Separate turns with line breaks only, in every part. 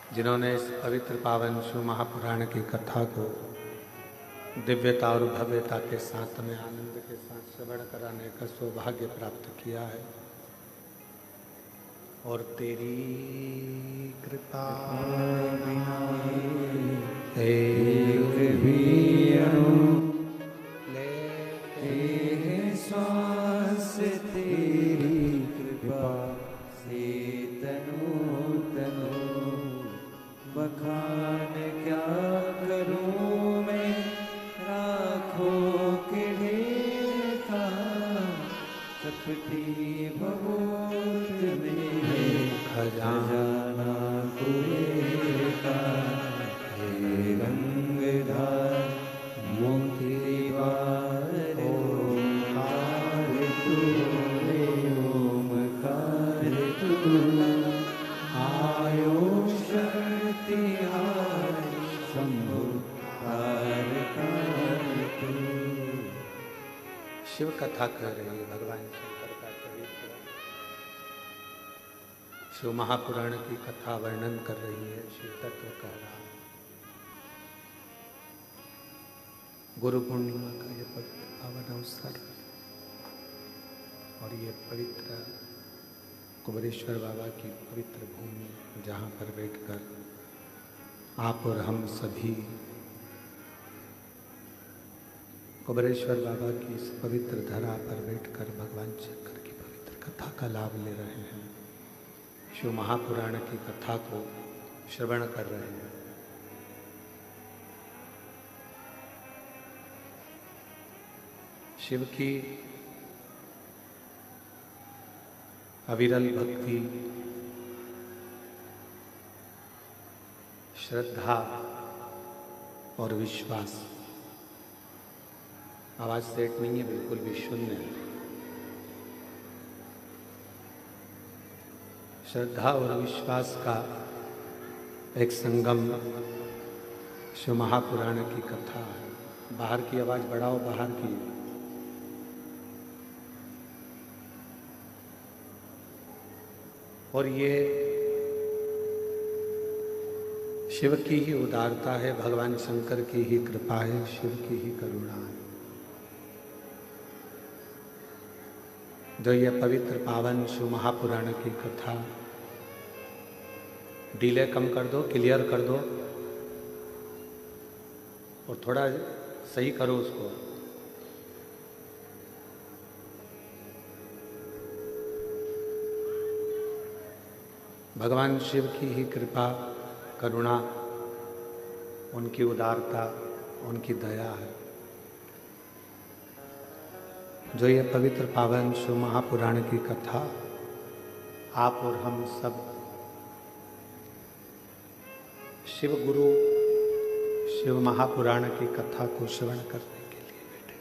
जिन्होंने इस पवित्र पावन शिव महापुराण की कथा को दिव्यता और भव्यता के साथ में आनंद के साथ श्रवण कराने का सौभाग्य प्राप्त किया है। और तेरी कृपा एक भी लेते हैं
श्वास तेरी कृपा से तनु तनु बखान क्या करूं मैं राखों के ढेर का चपटी भगोत में है खजाना कुएं का हे रंगधार मोती बार ओमकार तू ओमकार तू आयो शक्ति शंभु तू।
शिव कथा कर रही है भगवान शंकर का चरित्र। शिव महापुराण की कथा वर्णन कर रही है, शिव तत्व कह रहा है। गुरु पूर्णिमा का ये पवित्र पावन अवसर और ये पवित्र कुबेरेश्वर बाबा की पवित्र भूमि, जहाँ पर बैठकर आप और हम सभी कुबेरेश्वर बाबा की इस पवित्र धरा पर बैठकर भगवान शंकर की पवित्र कथा का लाभ ले रहे हैं, शिव महापुराण की कथा को श्रवण कर रहे हैं। शिव की अविरल भक्ति, श्रद्धा और विश्वास। आवाज सेट नहीं है, बिल्कुल भी शून्य है। श्रद्धा और विश्वास का एक संगम शिव महापुराण की कथा है। बाहर की आवाज बढ़ाओ, बाहर की। और ये शिव की ही उदारता है, भगवान शंकर की ही कृपा है, शिव की ही करुणा है, जो ये पवित्र पावन शिव महापुराण की कथा। डिले कम कर दो, क्लियर कर दो और थोड़ा सही करो उसको। भगवान शिव की ही कृपा, करुणा, उनकी उदारता, उनकी दया है, जो ये पवित्र पावन शिव महापुराण की कथा आप और हम सब शिव गुरु शिव महापुराण की कथा को श्रवण करने के लिए बैठे।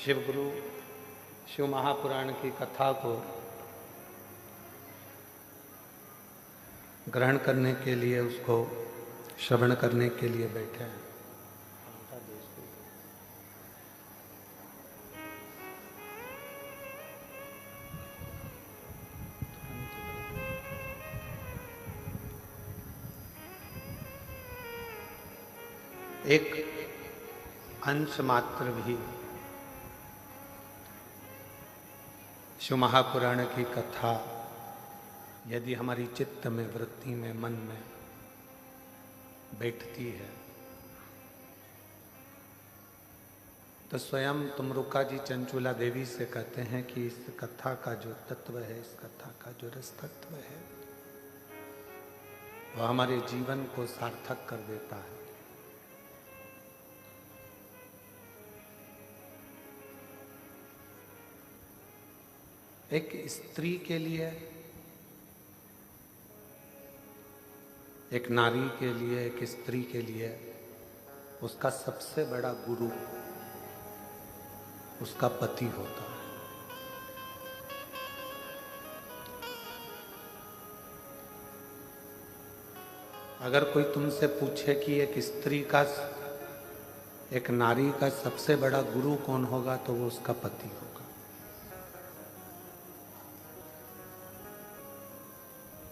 शिव गुरु शिव महापुराण की कथा को ग्रहण करने के लिए, उसको श्रवण करने के लिए बैठे हैं। एक अंश मात्र भी शिव महापुराण की कथा यदि हमारी चित्त में, वृत्ति में, मन में बैठती है तो स्वयं तुमरुका जी चंचूला देवी से कहते हैं कि इस कथा का जो तत्व है, इस कथा का जो रस तत्व है, वह हमारे जीवन को सार्थक कर देता है। एक स्त्री के लिए, एक नारी के लिए, एक स्त्री के लिए उसका सबसे बड़ा गुरु उसका पति होता है। अगर कोई तुमसे पूछे कि एक स्त्री का एक नारी का सबसे बड़ा गुरु कौन होगा, तो वो उसका पति होगा।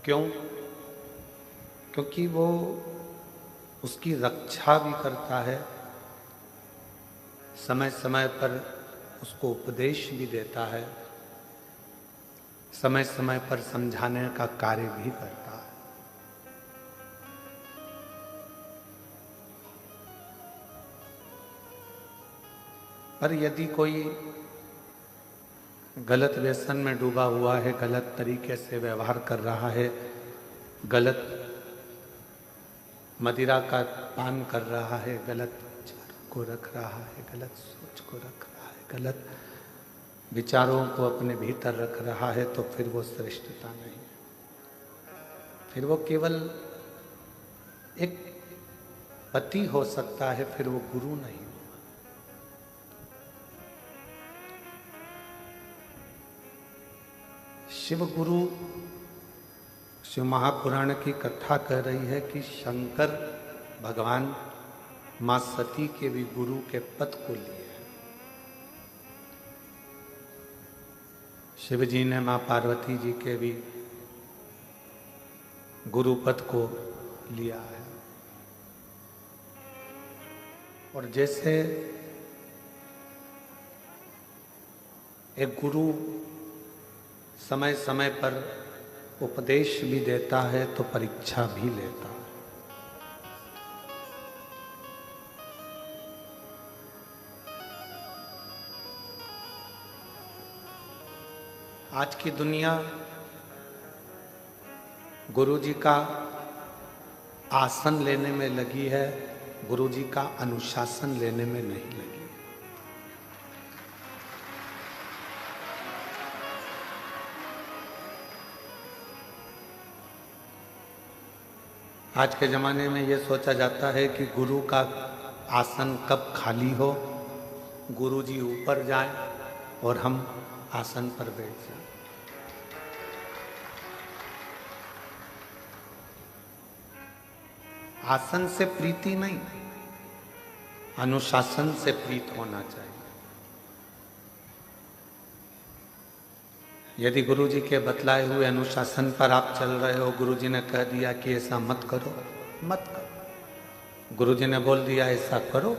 क्यों? क्योंकि वो उसकी रक्षा भी करता है, समय समय पर उसको उपदेश भी देता है, समय समय पर समझाने का कार्य भी करता है। पर यदि कोई गलत व्यसन में डूबा हुआ है, गलत तरीके से व्यवहार कर रहा है, गलत मदिरा का पान कर रहा है, गलत विचारों को रख रहा है, गलत सोच को रख रहा है, गलत विचारों को अपने भीतर रख रहा है, तो फिर वो श्रेष्ठता नहीं, फिर वो केवल एक पति हो सकता है, फिर वो गुरु नहीं। शिव गुरु, शिव महापुराण की कथा कह रही है कि शंकर भगवान मां सती के भी गुरु के पद को लिए। शिव जी ने मां पार्वती जी के भी गुरु पद को लिया है। और जैसे एक गुरु समय समय पर उपदेश भी देता है, तो परीक्षा भी लेता है। आज की दुनिया गुरु जी का आसन लेने में लगी है, गुरु जी का अनुशासन लेने में नहीं लगी। आज के ज़माने में ये सोचा जाता है कि गुरु का आसन कब खाली हो, गुरु जी ऊपर जाए और हम आसन पर बैठ जाएं। आसन से प्रीति नहीं, अनुशासन से प्रीत होना चाहिए। यदि गुरु जी के बतलाए हुए अनुशासन पर आप चल रहे हो, गुरु जी ने कह दिया कि ऐसा मत करो, मत करो। गुरु जी ने बोल दिया ऐसा करो,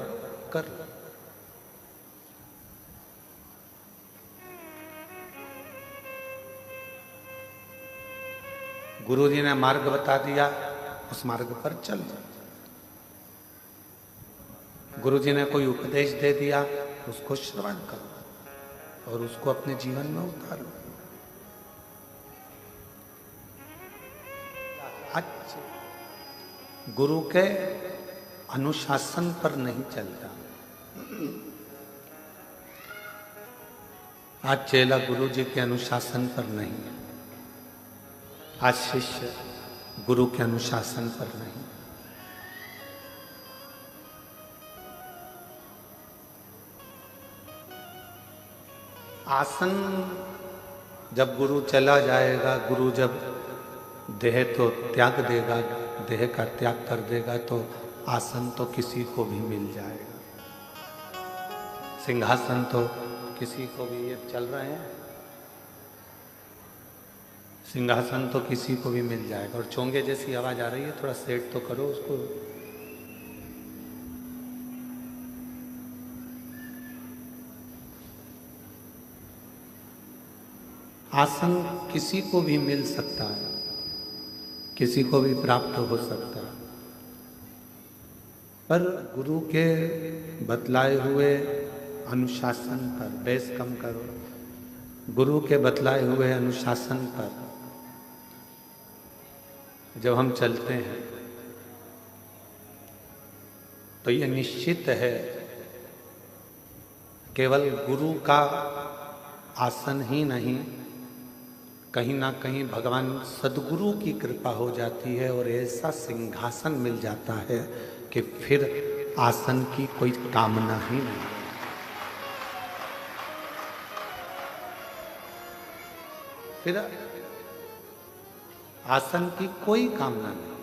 कर। गुरु जी ने मार्ग बता दिया, उस मार्ग पर चल। गुरु जी ने कोई उपदेश दे दिया, उसको श्रवण करो और उसको अपने जीवन में उतारो। गुरु के अनुशासन पर नहीं चलता। आज चेला गुरु जी के अनुशासन पर नहीं है, आज शिष्य गुरु के अनुशासन पर नहीं। आसन जब गुरु चला जाएगा, गुरु जब देह तो त्याग देगा, देह का त्याग कर देगा, तो आसन तो किसी को भी मिल जाएगा, सिंहासन तो किसी को भी, ये चल रहे हैं, सिंहासन तो किसी को भी मिल जाएगा। और चोंगे जैसी आवाज आ रही है, थोड़ा सेट तो करो उसको। आसन किसी को भी मिल सकता है, किसी को भी प्राप्त हो सकता है, पर गुरु के बतलाए हुए अनुशासन पर, बेस कम करो, गुरु के बतलाए हुए अनुशासन पर जब हम चलते हैं, तो ये निश्चित है केवल गुरु का आसन ही नहीं, कहीं ना कहीं भगवान सदगुरु की कृपा हो जाती है और ऐसा सिंहासन मिल जाता है कि फिर आसन की कोई कामना ही नहीं। फिर आसन की कोई कामना नहीं।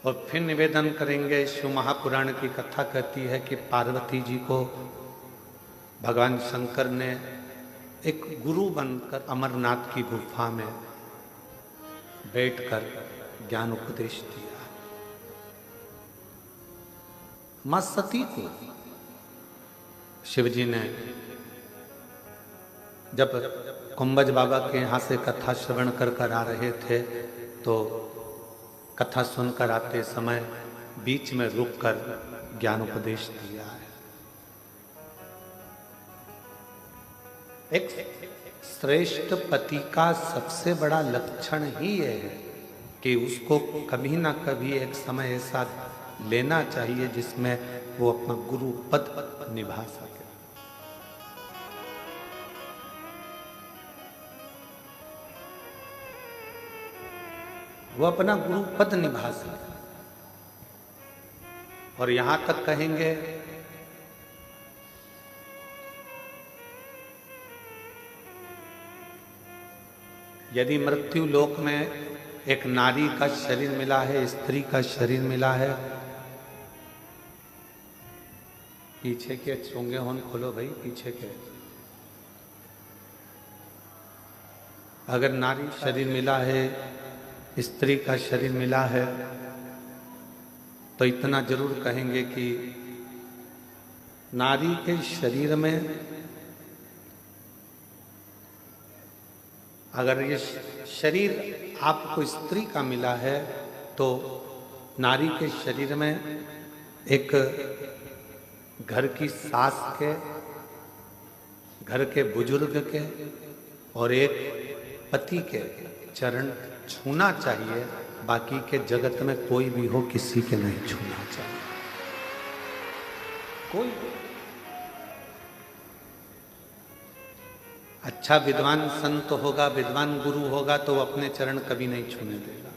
और फिर निवेदन करेंगे। शिव महापुराण की कथा कहती है कि पार्वती जी को भगवान शंकर ने एक गुरु बनकर अमरनाथ की गुफा में बैठकर ज्ञान उपदेश दिया। मां सती को शिवजी ने जब कुंभज बाबा के यहाँ से कथा श्रवण कर आ रहे थे तो कथा सुनकर आते समय बीच में रुककर ज्ञान उपदेश दिया है। एक श्रेष्ठ पति का सबसे बड़ा लक्षण ही यह है कि उसको कभी ना कभी एक समय ऐसा लेना चाहिए जिसमें वो अपना गुरु पद निभा सके। वो अपना गुरु पद निभा सके। और यहां तक कहेंगे यदि मृत्यु लोक में एक नारी का शरीर मिला है, स्त्री का शरीर मिला है, पीछे के चोंगे होन खोलो भाई, पीछे के। अगर नारी शरीर मिला है, स्त्री का शरीर मिला है, तो इतना जरूर कहेंगे कि नारी के शरीर में अगर ये शरीर आपको स्त्री का मिला है तो नारी के शरीर में एक घर की सास के, घर के बुजुर्ग के और एक पति के चरण छूना चाहिए। बाकी के जगत में कोई भी हो, किसी के नहीं छूना चाहिए। कोई अच्छा विद्वान संत होगा, विद्वान गुरु होगा तो अपने चरण कभी नहीं छूने देगा।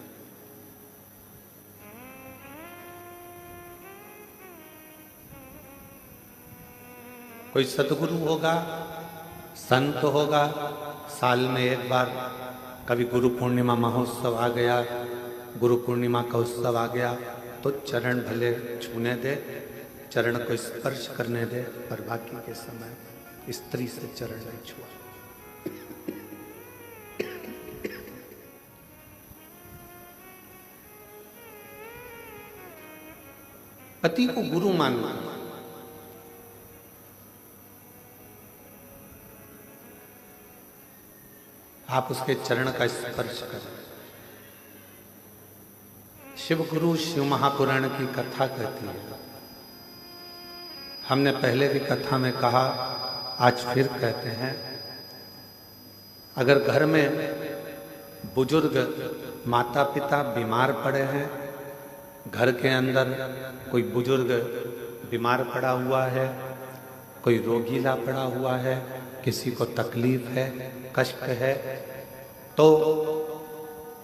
कोई सतगुरु होगा, संत होगा, साल में एक बार कभी गुरु पूर्णिमा महोत्सव आ गया, गुरु पूर्णिमा का उत्सव आ गया तो चरण भले छूने दे, चरण को स्पर्श करने दे, पर बाकी के समय स्त्री से चरण नहीं छुआ। पति को गुरु मानना, आप उसके चरण का स्पर्श करें। शिव गुरु शिव महापुराण की कथा कहती है। हमने पहले भी कथा में कहा, आज फिर कहते हैं, अगर घर में बुजुर्ग माता पिता बीमार पड़े हैं, घर के अंदर कोई बुजुर्ग बीमार पड़ा हुआ है, कोई रोगीला पड़ा हुआ है, किसी को तकलीफ है, कष्ट है, तो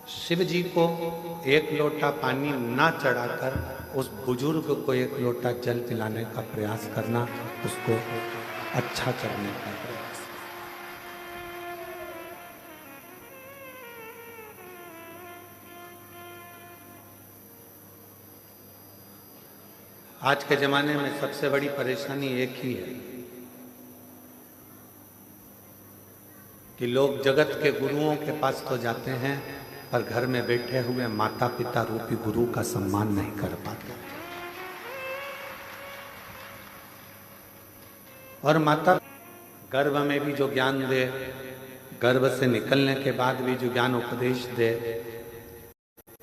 शिव जी को एक लोटा पानी ना चढ़ाकर उस बुजुर्ग को एक लोटा जल पिलाने का प्रयास करना, उसको अच्छा करने का प्रयास। आज के जमाने में सबसे बड़ी परेशानी एक ही है कि लोग जगत के गुरुओं के पास तो जाते हैं पर घर में बैठे हुए माता पिता रूपी गुरु का सम्मान नहीं कर पाते। और माता गर्भ में भी जो ज्ञान दे, गर्भ से निकलने के बाद भी जो ज्ञान उपदेश दे,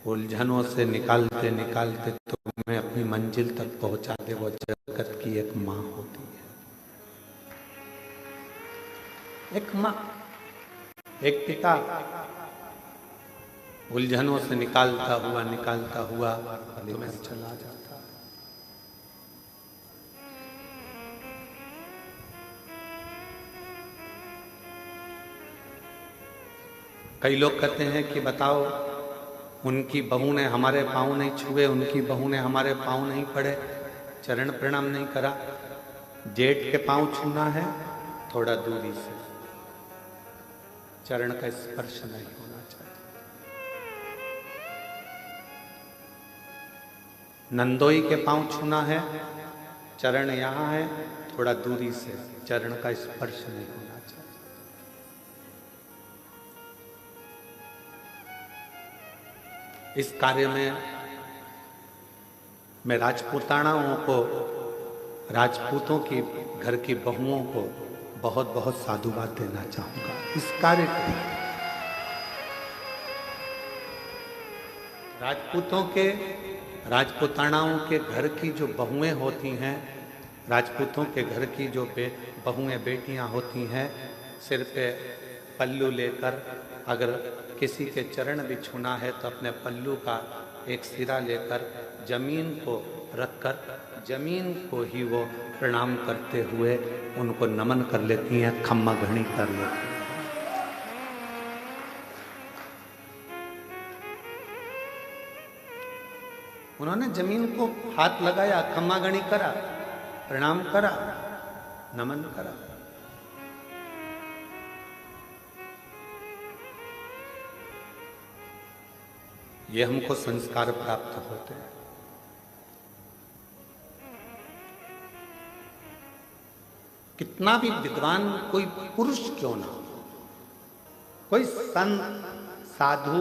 उलझनों से निकालते निकालते तुम्हें अपनी मंजिल तक पहुंचा दे, वो जगत की एक माँ होती है। एक माँ, एक पिता उलझनों से निकालता हुआ तुम्हें चला जाता है। कई लोग कहते हैं कि बताओ, उनकी बहू ने हमारे पाँव नहीं छुए, उनकी बहू ने हमारे पाँव नहीं पड़े, चरण प्रणाम नहीं करा। जेठ के पाँव छूना है, थोड़ा दूरी से, चरण का स्पर्श नहीं होना चाहिए। नंदोई के पांव छूना है, चरण यहाँ है, थोड़ा दूरी से, चरण का स्पर्श नहीं होना चाहिए। इस कार्य में मैं राजपूतानाओं को, राजपूतों की घर की बहुओं को बहुत बहुत साधुवाद देना चाहूंगा इस कार्य को। राजपूतानाओं के घर की जो बहुएं होती हैं, राजपूतों के घर की जो बहुएं बेटियां होती हैं, सिर पे पल्लू लेकर अगर किसी के चरण भी छूना है तो अपने पल्लू का एक सिरा लेकर जमीन को रखकर जमीन को ही वो प्रणाम करते हुए उनको नमन कर लेती हैं, खम्मा घड़ी कर लेती हैं। उन्होंने जमीन को हाथ लगाया, खम्मा घड़ी करा, प्रणाम करा, नमन करा। ये हमको संस्कार प्राप्त होते हैं। कितना भी विद्वान कोई पुरुष क्यों ना हो, कोई संत, साधु,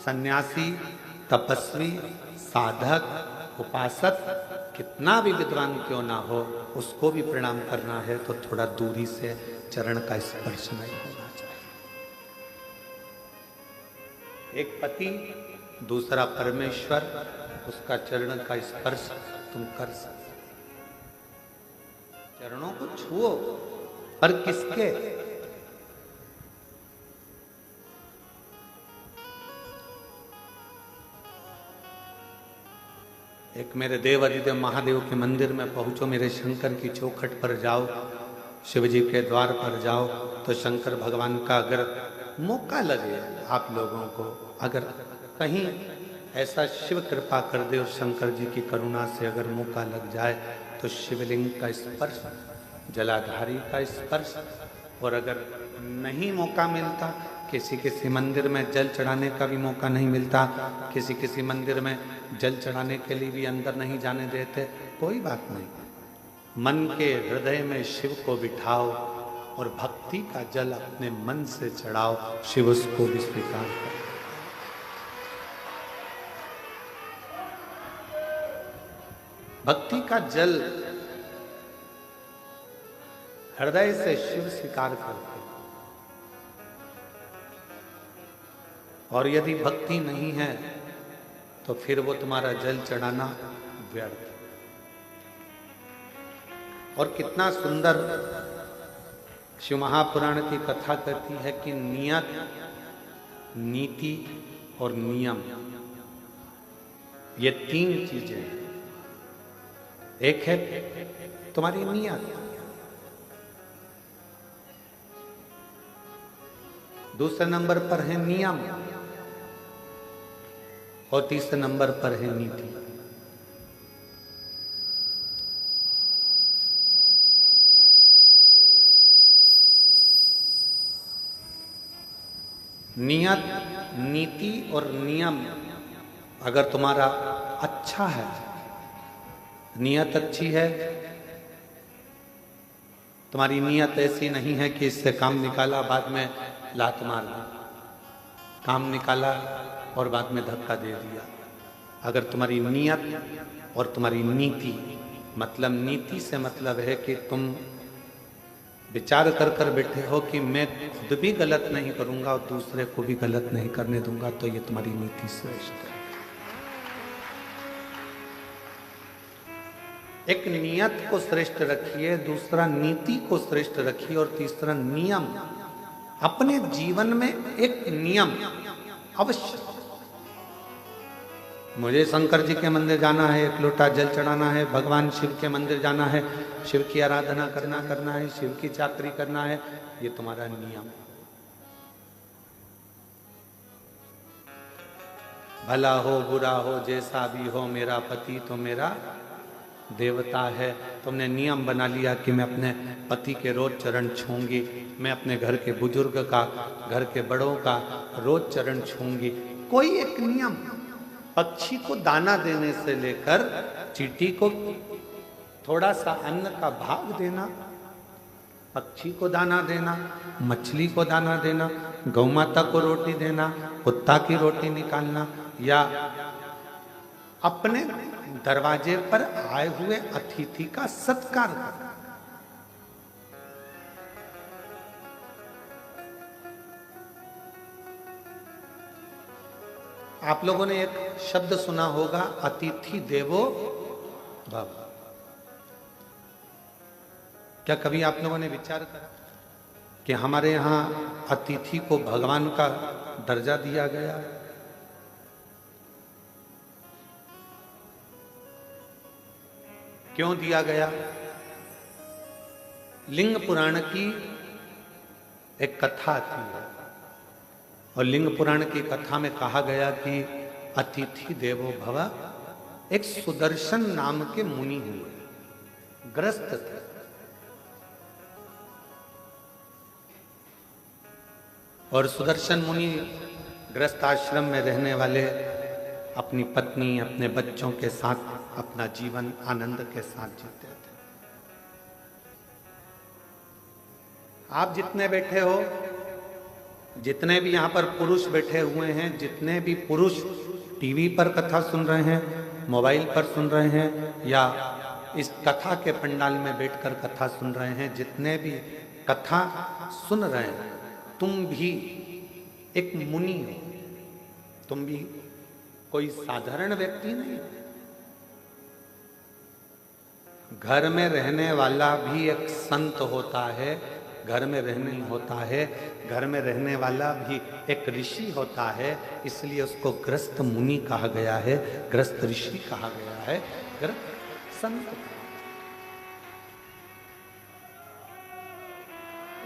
सन्यासी, तपस्वी, साधक, उपासक, कितना भी विद्वान क्यों ना हो, उसको भी प्रणाम करना है तो थोड़ा दूरी से चरण का स्पर्श नहीं होना चाहिए। एक पति, दूसरा परमेश्वर, उसका चरण का स्पर्श तुम कर सकते। चरणों को छुओ, पर किसके? एक मेरे देव अधिदेव महादेव के मंदिर में पहुंचो, मेरे शंकर की चौखट पर जाओ, शिव जी के द्वार पर जाओ, तो शंकर भगवान का अगर मौका लगे, आप लोगों को अगर कहीं ऐसा शिव कृपा कर दे और शंकर जी की करुणा से अगर मौका लग जाए तो शिवलिंग का स्पर्श, जलाधारी का स्पर्श, और अगर नहीं मौका मिलता, किसी मंदिर में जल चढ़ाने का भी मौका नहीं मिलता, किसी मंदिर में जल चढ़ाने के लिए भी अंदर नहीं जाने देते, कोई बात नहीं, मन के हृदय में शिव को बिठाओ और भक्ति का जल अपने मन से चढ़ाओ, शिव उसको भी स्वीकार करे। भक्ति का जल हृदय से शिव स्वीकार करते, और यदि भक्ति नहीं है तो फिर वो तुम्हारा जल चढ़ाना व्यर्थ। और कितना सुंदर शिव महापुराण की कथा कहती है कि नियत, नीति और नियम, ये तीन चीजें हैं। एक है तुम्हारी नियत, दूसरे नंबर पर है नियम, और तीसरे नंबर पर है नीति। नियत, नीति और नियम अगर तुम्हारा अच्छा है, नियत अच्छी है, तुम्हारी नियत ऐसी नहीं है कि इससे काम निकाला बाद में लात मार दी, काम निकाला और बाद में धक्का दे दिया। अगर तुम्हारी नियत और तुम्हारी नीति, मतलब नीति से मतलब है कि तुम विचार कर बैठे हो कि मैं खुद भी गलत नहीं करूंगा और दूसरे को भी गलत नहीं करने दूंगा, तो ये तुम्हारी नीति श्रेष्ठ है। एक नियत को श्रेष्ठ रखिए, दूसरा नीति को श्रेष्ठ रखिए, और तीसरा नियम। अपने जीवन में एक नियम अवश्य, मुझे शंकर जी के मंदिर जाना है, एक लोटा जल चढ़ाना है, भगवान शिव के मंदिर जाना है, शिव की आराधना करना है, शिव की चाकरी करना है, ये तुम्हारा नियम। भला हो बुरा हो जैसा भी हो, मेरा पति तो मेरा देवता है। तुमने नियम बना लिया कि मैं अपने पति के रोज चरण छूंगी, मैं अपने घर के बुजुर्ग का, घर के बड़ों का रोज चरण छूंगी। कोई एक नियम, पक्षी को दाना देने से लेकर चींटी को थोड़ा सा अन्न का भाग देना, पक्षी को दाना देना, मछली को दाना देना, गौ माता को रोटी देना, कुत्ता की रोटी निकालना, या अपने दरवाजे पर आए हुए अतिथि का सत्कार करना। आप लोगों ने एक शब्द सुना होगा, अतिथि देवो भव। क्या कभी आप लोगों ने विचार करा कि हमारे यहाँ अतिथि को भगवान का दर्जा दिया गया है? क्यों दिया गया? लिंग पुराण की एक कथा आती है और लिंग पुराण की कथा में कहा गया कि अतिथि देवो भव। एक सुदर्शन नाम के मुनि हुए, ग्रस्त थे। और सुदर्शन मुनि ग्रस्त आश्रम में रहने वाले अपनी पत्नी, अपने बच्चों के साथ अपना जीवन आनंद के साथ जीते थे। आप जितने बैठे हो, जितने भी यहाँ पर पुरुष बैठे हुए हैं, जितने भी पुरुष टीवी पर कथा सुन रहे हैं, मोबाइल पर सुन रहे हैं, या इस कथा के पंडाल में बैठकर कथा सुन रहे हैं, जितने भी कथा सुन रहे हैं, तुम भी एक मुनि हो। तुम भी कोई साधारण व्यक्ति नहीं। घर में रहने वाला भी एक संत होता है, घर में रहने होता है, घर में रहने वाला भी एक ऋषि होता है। इसलिए उसको ग्रस्त मुनि कहा गया है, ग्रस्त ऋषि कहा गया है, ग्रस्त संत।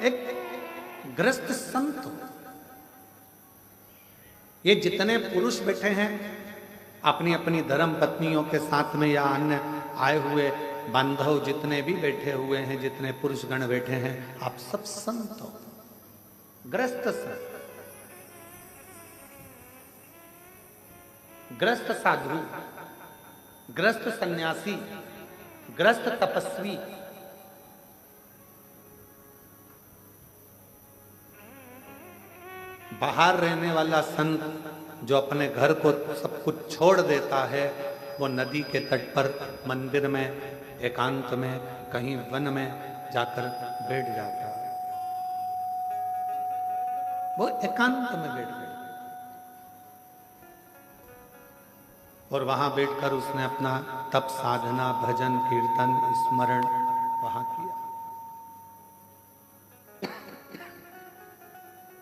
एक ग्रस्त संत। ये जितने पुरुष बैठे हैं अपनी अपनी धर्म पत्नियों के साथ में, या अन्य आए हुए बांधव जितने भी बैठे हुए हैं, जितने पुरुष गण बैठे हैं, आप सब संत हो, ग्रस्त संत, ग्रस्त साधु, ग्रस्त सन्यासी, ग्रस्त तपस्वी। बाहर रहने वाला संत जो अपने घर को सब कुछ छोड़ देता है, वो नदी के तट पर, मंदिर में, एकांत में, कहीं वन में जाकर बैठ जाता है। वो एकांत में बैठ गया और वहां बैठकर उसने अपना तप, साधना, भजन, कीर्तन, स्मरण वहां किया।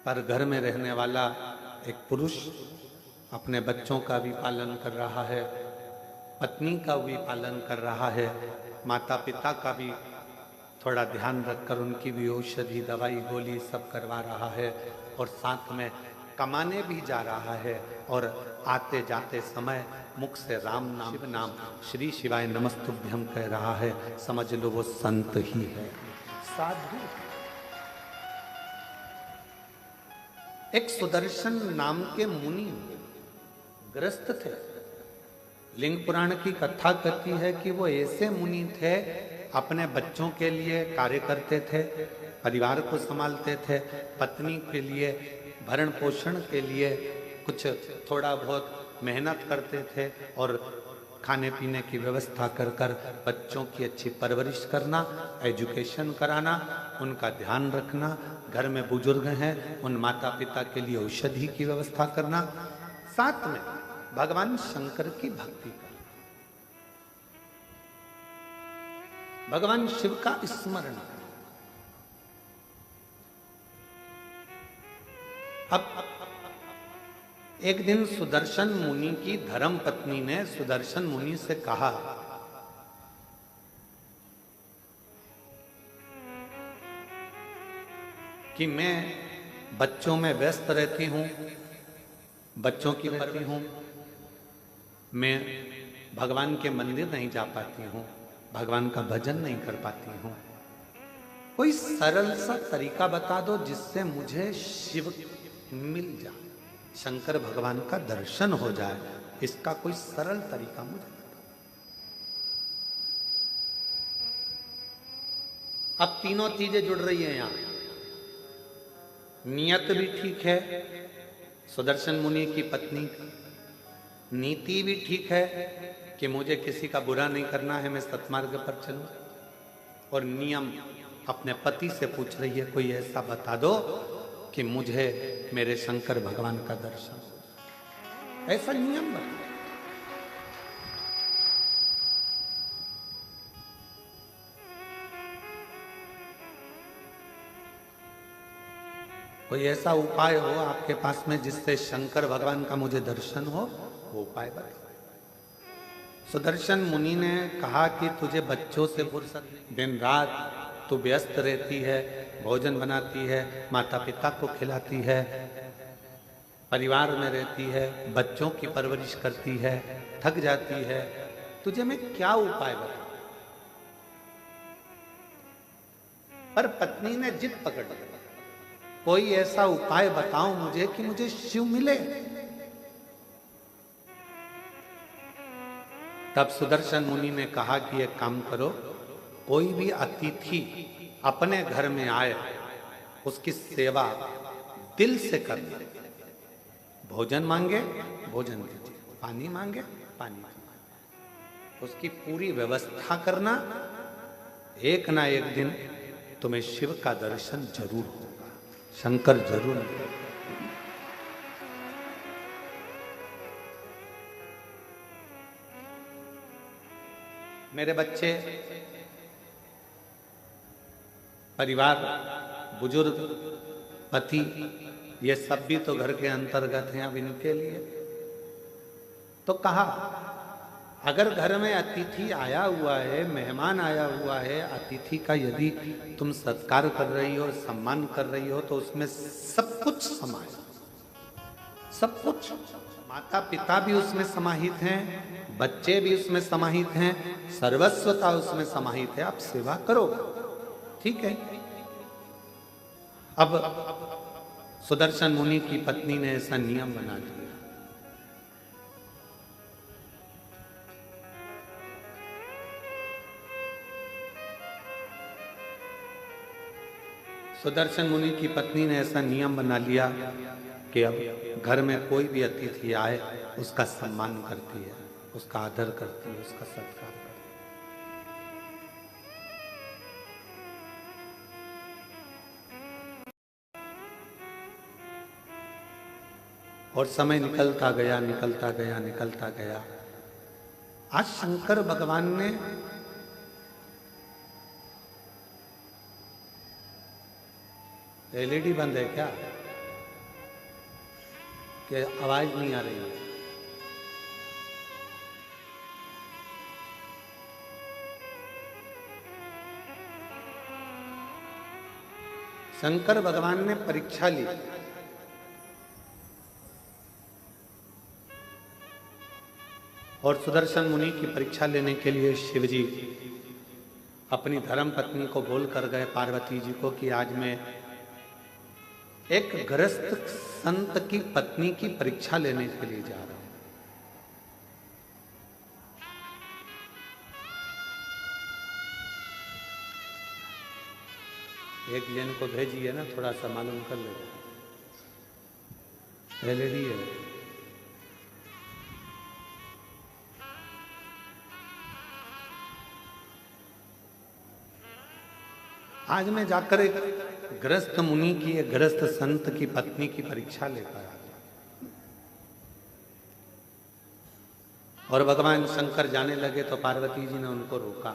पर घर में रहने वाला एक पुरुष अपने बच्चों का भी पालन कर रहा है, पत्नी का भी पालन कर रहा है, माता पिता का भी थोड़ा ध्यान रखकर उनकी भी औषधि, दवाई, गोली सब करवा रहा है, और साथ में कमाने भी जा रहा है, और आते जाते समय मुख से राम नाम, शिव नाम, श्री शिवाय नमस्तुभ्यम कह रहा है। समझ लो वो संत ही है, साधु। एक सुदर्शन नाम के मुनि ग्रस्त थे। लिंग पुराण की कथा कहती है कि वो ऐसे मुनि थे, अपने बच्चों के लिए कार्य करते थे, परिवार को संभालते थे, पत्नी के लिए भरण पोषण के लिए कुछ थोड़ा बहुत मेहनत करते थे, और खाने पीने की व्यवस्था कर कर बच्चों की अच्छी परवरिश करना, एजुकेशन कराना, उनका ध्यान रखना, घर में बुजुर्ग हैं उन माता पिता के लिए औषधि की व्यवस्था करना, साथ में भगवान शंकर की भक्ति करना, भगवान शिव का स्मरण करना। अब एक दिन सुदर्शन मुनि की धर्म पत्नी ने सुदर्शन मुनि से कहा कि मैं बच्चों में व्यस्त रहती हूं, बच्चों की रहती हूं, मैं भगवान के मंदिर नहीं जा पाती हूं, भगवान का भजन नहीं कर पाती हूं। कोई सरल सा तरीका बता दो जिससे मुझे शिव मिल जाए, शंकर भगवान का दर्शन हो जाए, इसका कोई सरल तरीका मुझे बताओ। अब तीनों चीजें जुड़ रही हैं यहां। नियत भी ठीक है, सुदर्शन मुनि की पत्नी की नीति भी ठीक है कि मुझे किसी का बुरा नहीं करना है, मैं सत्मार्ग पर चलूं। और नियम अपने पति से पूछ रही है, कोई ऐसा बता दो कि मुझे मेरे शंकर भगवान का दर्शन हो। ऐसा नियम बता। कोई ऐसा उपाय हो आपके पास में जिससे शंकर भगवान का मुझे दर्शन हो, वो उपाय बताओ। सुदर्शन मुनि ने कहा कि तुझे बच्चों से फुर्सत नहीं, दिन रात तू व्यस्त रहती है, भोजन बनाती है, माता पिता को खिलाती है, परिवार में रहती है, बच्चों की परवरिश करती है, थक जाती है, तुझे मैं क्या उपाय बताऊं। पर पत्नी ने जिद पकड़ ली, कोई ऐसा उपाय बताओ मुझे कि मुझे शिव मिले। तब सुदर्शन मुनि ने कहा कि एक काम करो, कोई भी अतिथि अपने घर में आए उसकी सेवा दिल से करना। भोजन मांगे भोजन दीजिए, पानी मांगे पानी दीजिए, उसकी पूरी व्यवस्था करना। एक ना एक दिन तुम्हें शिव का दर्शन जरूर होगा, शंकर जरूर मिलेगा। मेरे बच्चे, परिवार, बुजुर्ग, पति, ये सब भी तो घर के अंतर्गत हैं। अब इनके लिए तो कहा, अगर घर में अतिथि आया हुआ है, मेहमान आया हुआ है, अतिथि का यदि तुम सत्कार कर रही हो, सम्मान कर रही हो, तो उसमें सब कुछ समाहित, सब कुछ। माता पिता भी उसमें समाहित हैं, बच्चे भी उसमें समाहित हैं, सर्वस्वता उसमें समाहित है। आप सेवा करो, ठीक है। अब सुदर्शन मुनि की पत्नी ने ऐसा नियम बना दिया। सुदर्शन मुनि की पत्नी ने ऐसा नियम बना लिया कि अब घर में कोई भी अतिथि आए उसका सम्मान करती है, उसका आदर करती है, उसका सत्कार करती है। और समय निकलता गया, निकलता गया, निकलता गया। आज शंकर भगवान ने एलईडी बंद है क्या कि आवाज नहीं आ रही है? शंकर भगवान ने परीक्षा ली। और सुदर्शन मुनि की परीक्षा लेने के लिए शिवजी अपनी धर्म पत्नी को बोल कर गए, पार्वती जी को, कि आज मैं एक गृहस्थ संत की पत्नी की परीक्षा लेने के लिए जा रहा हूं। एक जन को भेजिए ना, थोड़ा सा मालूम कर ले। एलईडी है। आज मैं जाकर एक गृहस्थ मुनि की, एक गृहस्थ संत की पत्नी की परीक्षा लेकर आ गया। और भगवान शंकर जाने लगे तो पार्वती जी ने उनको रोका।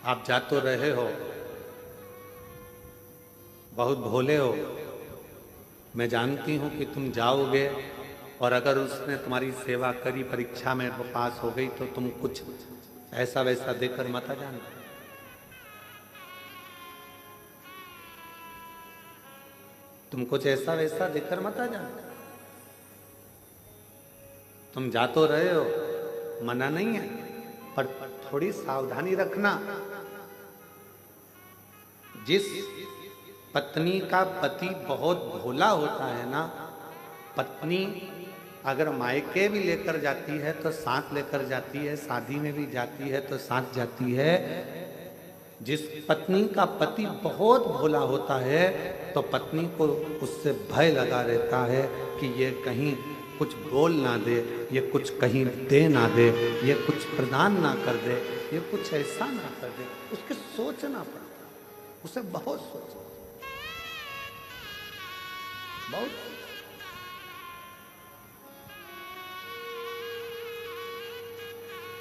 आप जा तो रहे हो, बहुत भोले हो, मैं जानती हूं कि तुम जाओगे और अगर उसने तुम्हारी सेवा करी, परीक्षा में वो पास हो गई, तो तुम कुछ ऐसा वैसा देकर मत आ जाना। तुम कुछ ऐसा वैसा देकर मत आ जाना। तुम जा तो रहे हो, मना नहीं है, पर थोड़ी सावधानी रखना। जिस पत्नी का पति बहुत भोला होता है ना, पत्नी अगर मायके भी लेकर जाती है तो साथ लेकर जाती है, शादी में भी जाती है तो साथ जाती है। जिस पत्नी का पति बहुत भोला होता है तो पत्नी को उससे भय लगा रहता है कि ये कहीं कुछ बोल ना दे, ये कुछ कहीं दे ना दे, ये कुछ प्रदान ना कर दे, ये कुछ ऐसा ना कर दे। उसके सोचना पड़ता, उसे बहुत सोचना, बहुत।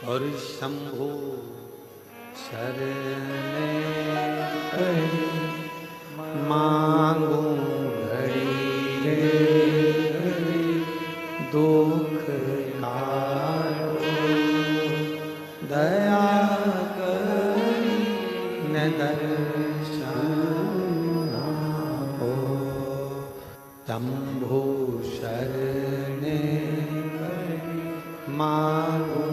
और शंभु शरण करी मांगू घड़ी रे, दुख काटो दया करी न दर्शन हो। शंभु शरण मांगू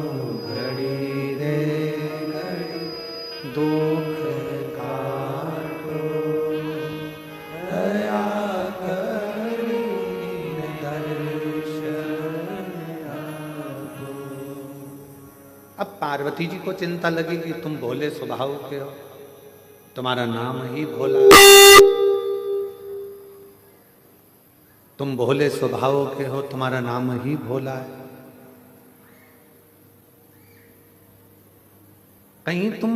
घड़ी रे घड़ी, दुख काटो दया करी दर्शन आपो। अब पार्वती जी को चिंता लगी कि तुम भोले स्वभाव के हो, तुम्हारा नाम ही भोला है, तुम भोले स्वभाव के हो, तुम्हारा नाम ही भोला है। कहीं तुम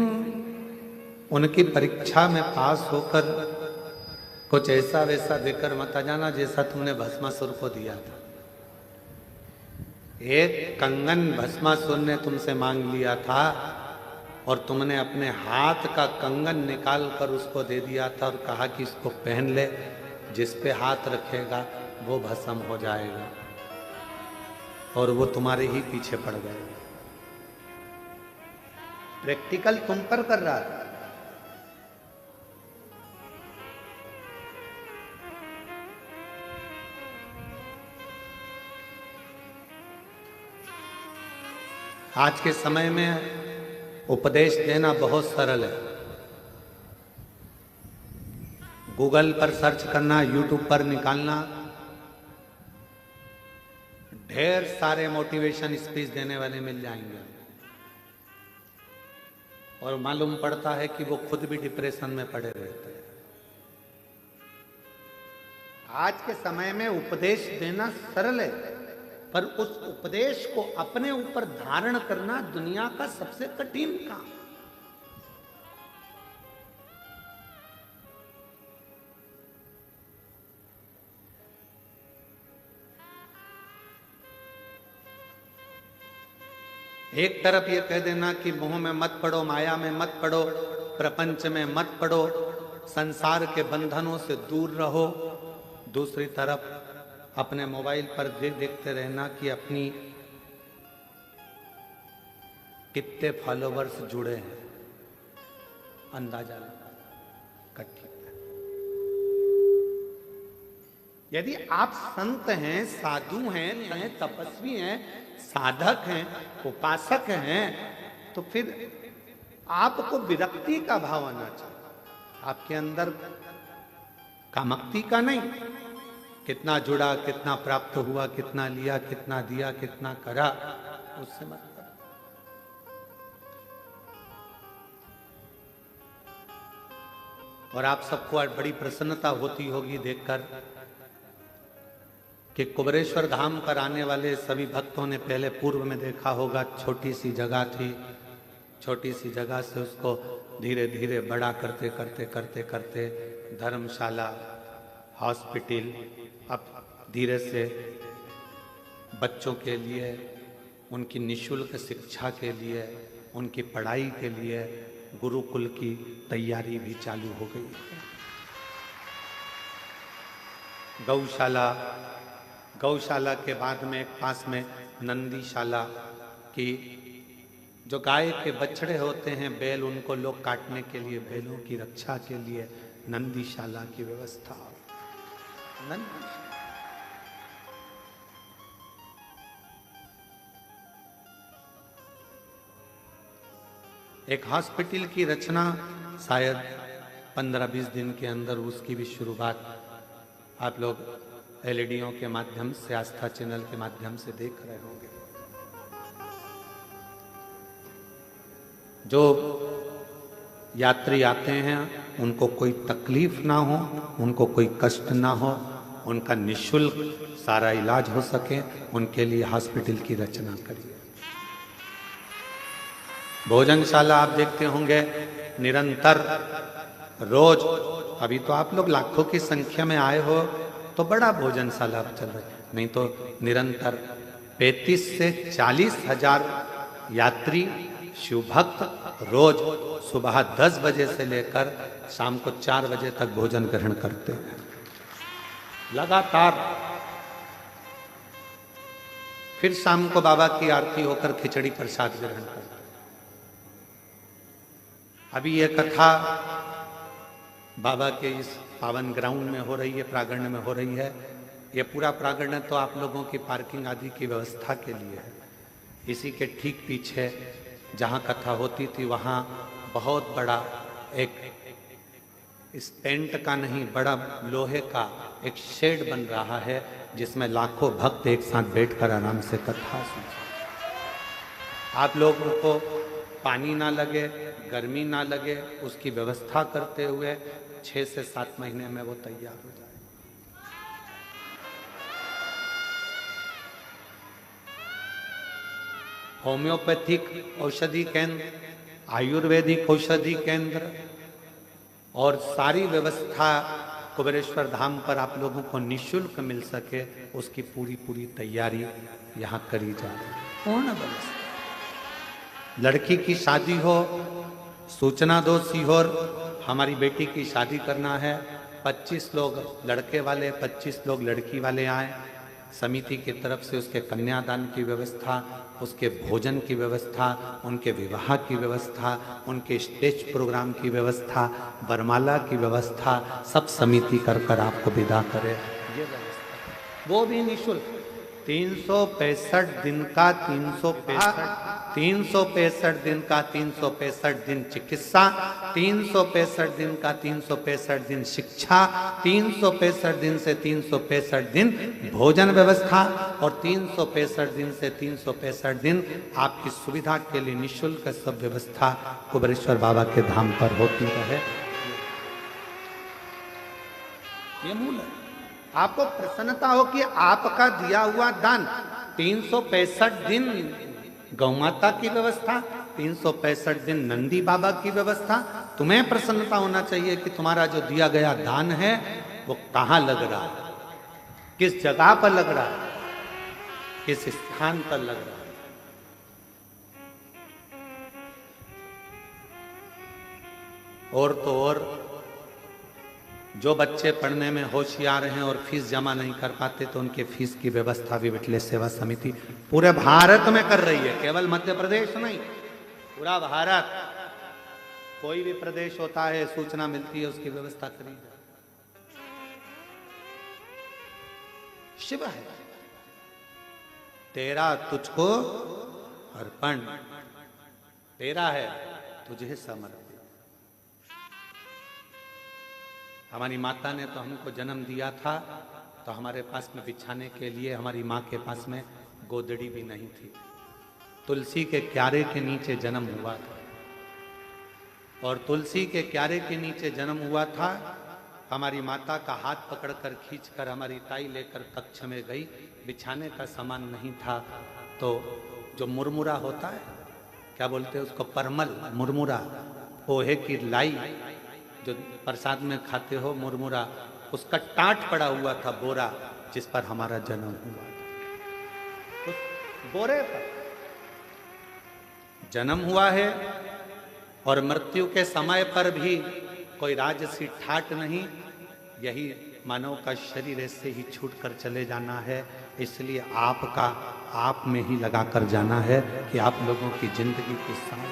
उनकी परीक्षा में पास होकर कुछ ऐसा वैसा देकर मत आ जाना जैसा तुमने भस्मासुर को दिया था। एक कंगन भस्मासुर ने तुमसे मांग लिया था और तुमने अपने हाथ का कंगन निकाल कर उसको दे दिया था और कहा कि इसको पहन ले, जिस पे हाथ रखेगा वो भस्म हो जाएगा, और वो तुम्हारे ही पीछे पड़ गए। प्रैक्टिकल तुम पर कर रहा था। आज के समय में उपदेश देना बहुत सरल है। गूगल पर सर्च करना, यूट्यूब पर निकालना, ढेर सारे मोटिवेशन स्पीच देने वाले मिल जाएंगे, और मालूम पड़ता है कि वो खुद भी डिप्रेशन में पड़े रहते हैं। आज के समय में उपदेश देना सरल है, पर उस उपदेश को अपने ऊपर धारण करना दुनिया का सबसे कठिन काम। एक तरफ ये कह देना कि मोह में मत पड़ो, माया में मत पड़ो, प्रपंच में मत पड़ो, संसार के बंधनों से दूर रहो। दूसरी तरफ अपने मोबाइल पर देखते रहना कि अपनी कितने फॉलोवर्स जुड़े हैं, अंदाजा लगा कठिन। यदि आप संत हैं, साधु हैं, तपस्वी हैं, साधक हैं, उपासक हैं, तो फिर आपको विरक्ति का भाव आना चाहिए, आपके अंदर कामक्ति का नहीं। कितना जुड़ा, कितना प्राप्त हुआ, कितना लिया, कितना दिया, कितना करा, उससे मत करो। और आप सबको आज बड़ी प्रसन्नता होती होगी देखकर कि कुबरेश्वर धाम पर आने वाले सभी भक्तों ने पहले पूर्व में देखा होगा, छोटी सी जगह थी, छोटी सी जगह से उसको धीरे धीरे बड़ा करते करते करते करते धर्मशाला, हॉस्पिटल, अब धीरे से बच्चों के लिए, उनकी निःशुल्क शिक्षा के लिए, उनकी पढ़ाई के लिए गुरुकुल की तैयारी भी चालू हो गई। गौशाला के बाद में एक पास में नंदीशाला की, जो गाय के बछड़े होते हैं, बैल, उनको लोग काटने के लिए, बैलों की रक्षा के लिए नंदीशाला की व्यवस्था। एक हॉस्पिटल की रचना शायद 15-20 दिन के अंदर उसकी भी शुरुआत आप लोग एलईडीओं के माध्यम से, आस्था चैनल के माध्यम से देख रहे होंगे। जो यात्री आते हैं उनको कोई तकलीफ ना हो, उनको कोई कष्ट ना हो, उनका निःशुल्क सारा इलाज हो सके, उनके लिए हॉस्पिटल की रचना करिए। भोजनशाला आप देखते होंगे निरंतर रोज, अभी तो आप लोग लाखों की संख्या में आए हो तो बड़ा भोजनशाला चल रहा है, नहीं तो निरंतर 35 से 40 हजार यात्री शिव भक्त रोज सुबह 10 बजे से लेकर शाम को 4 बजे तक भोजन ग्रहण करते हैं लगातार। फिर शाम को बाबा की आरती होकर खिचड़ी प्रसाद ग्रहण करते हैं। अभी ये कथा बाबा के इस पावन ग्राउंड में हो रही है, प्रांगण में हो रही है। ये पूरा प्रांगण तो आप लोगों की पार्किंग आदि की व्यवस्था के लिए है। इसी के ठीक पीछे जहाँ कथा होती थी वहाँ बहुत बड़ा एक इस टेंट का नहीं, बड़ा लोहे का एक शेड बन रहा है जिसमें लाखों भक्त एक साथ बैठकर आराम से कथा सुनते। आप लोगों को पानी ना लगे, गर्मी ना लगे, उसकी व्यवस्था करते हुए 6 से 7 महीने में वो तैयार हो जाए। होम्योपैथिक औषधि केंद्र, आयुर्वेदिक औषधि केंद्र और सारी व्यवस्था कुबेरेश्वर धाम पर आप लोगों को निःशुल्क मिल सके, उसकी पूरी तैयारी यहाँ करी जा रही है। पूर्ण व्यवस्था। लड़की की शादी हो, सूचना दो सीहोर, हमारी बेटी की शादी करना है, 25 लोग लड़के वाले 25 लोग लड़की वाले आए। समिति की तरफ से उसके कन्यादान की व्यवस्था, उसके भोजन की व्यवस्था, उनके विवाह की व्यवस्था, उनके स्टेज प्रोग्राम की व्यवस्था, वरमाला की व्यवस्था, सब समिति कर कर आपको विदा करे। ये व्यवस्था वो भी निःशुल्क। 365 दिन का 365 दिन का 365 दिन चिकित्सा, 365 दिन का 365 दिन शिक्षा, 365 दिन से 365 दिन भोजन व्यवस्था और 365 दिन से 365 दिन आपकी सुविधा के लिए निःशुल्क सब व्यवस्था कुबेरेश्वर बाबा के धाम पर होती रहे। ये मूल है। आपको प्रसन्नता हो कि आपका दिया हुआ दान 365 दिन गौ माता की व्यवस्था, 365 दिन नंदी बाबा की व्यवस्था। तुम्हें प्रसन्नता होना चाहिए कि तुम्हारा जो दिया गया दान है वो कहाँ लग रहा है, किस जगह पर लग रहा है, किस स्थान पर लग रहा है। और तो और जो बच्चे पढ़ने में होशियार हैं और फीस जमा नहीं कर पाते तो उनके फीस की व्यवस्था भी विठले सेवा समिति पूरे भारत में कर रही है। केवल मध्य प्रदेश नहीं, पूरा भारत। कोई भी प्रदेश होता है, सूचना मिलती है, उसकी व्यवस्था करी। शिव है तेरा तुझको अर्पण, तेरा है तुझे समर्पित। हमारी माता ने तो हमको जन्म दिया था तो हमारे पास में बिछाने के लिए हमारी माँ के पास में गोदड़ी भी नहीं थी। तुलसी के क्यारे के नीचे जन्म हुआ था और तुलसी के क्यारे के नीचे जन्म हुआ था। हमारी माता का हाथ पकड़कर खींचकर हमारी ताई लेकर कक्ष में गई। बिछाने का सामान नहीं था तो जो मुरमुरा होता है, क्या बोलते हैं उसको, परमल, मुरमुरा, पोहे की लाई जो प्रसाद में खाते हो, मुरमुरा, उसका टाट पड़ा हुआ था बोरा जिस पर हमारा जन्म हुआ। उस बोरे पर जन्म हुआ है और मृत्यु के समय पर भी कोई राजसी ठाट नहीं। यही मानव का शरीर ऐसे ही छूट कर चले जाना है। इसलिए आपका आप में ही लगा कर जाना है कि आप लोगों की जिंदगी के साथ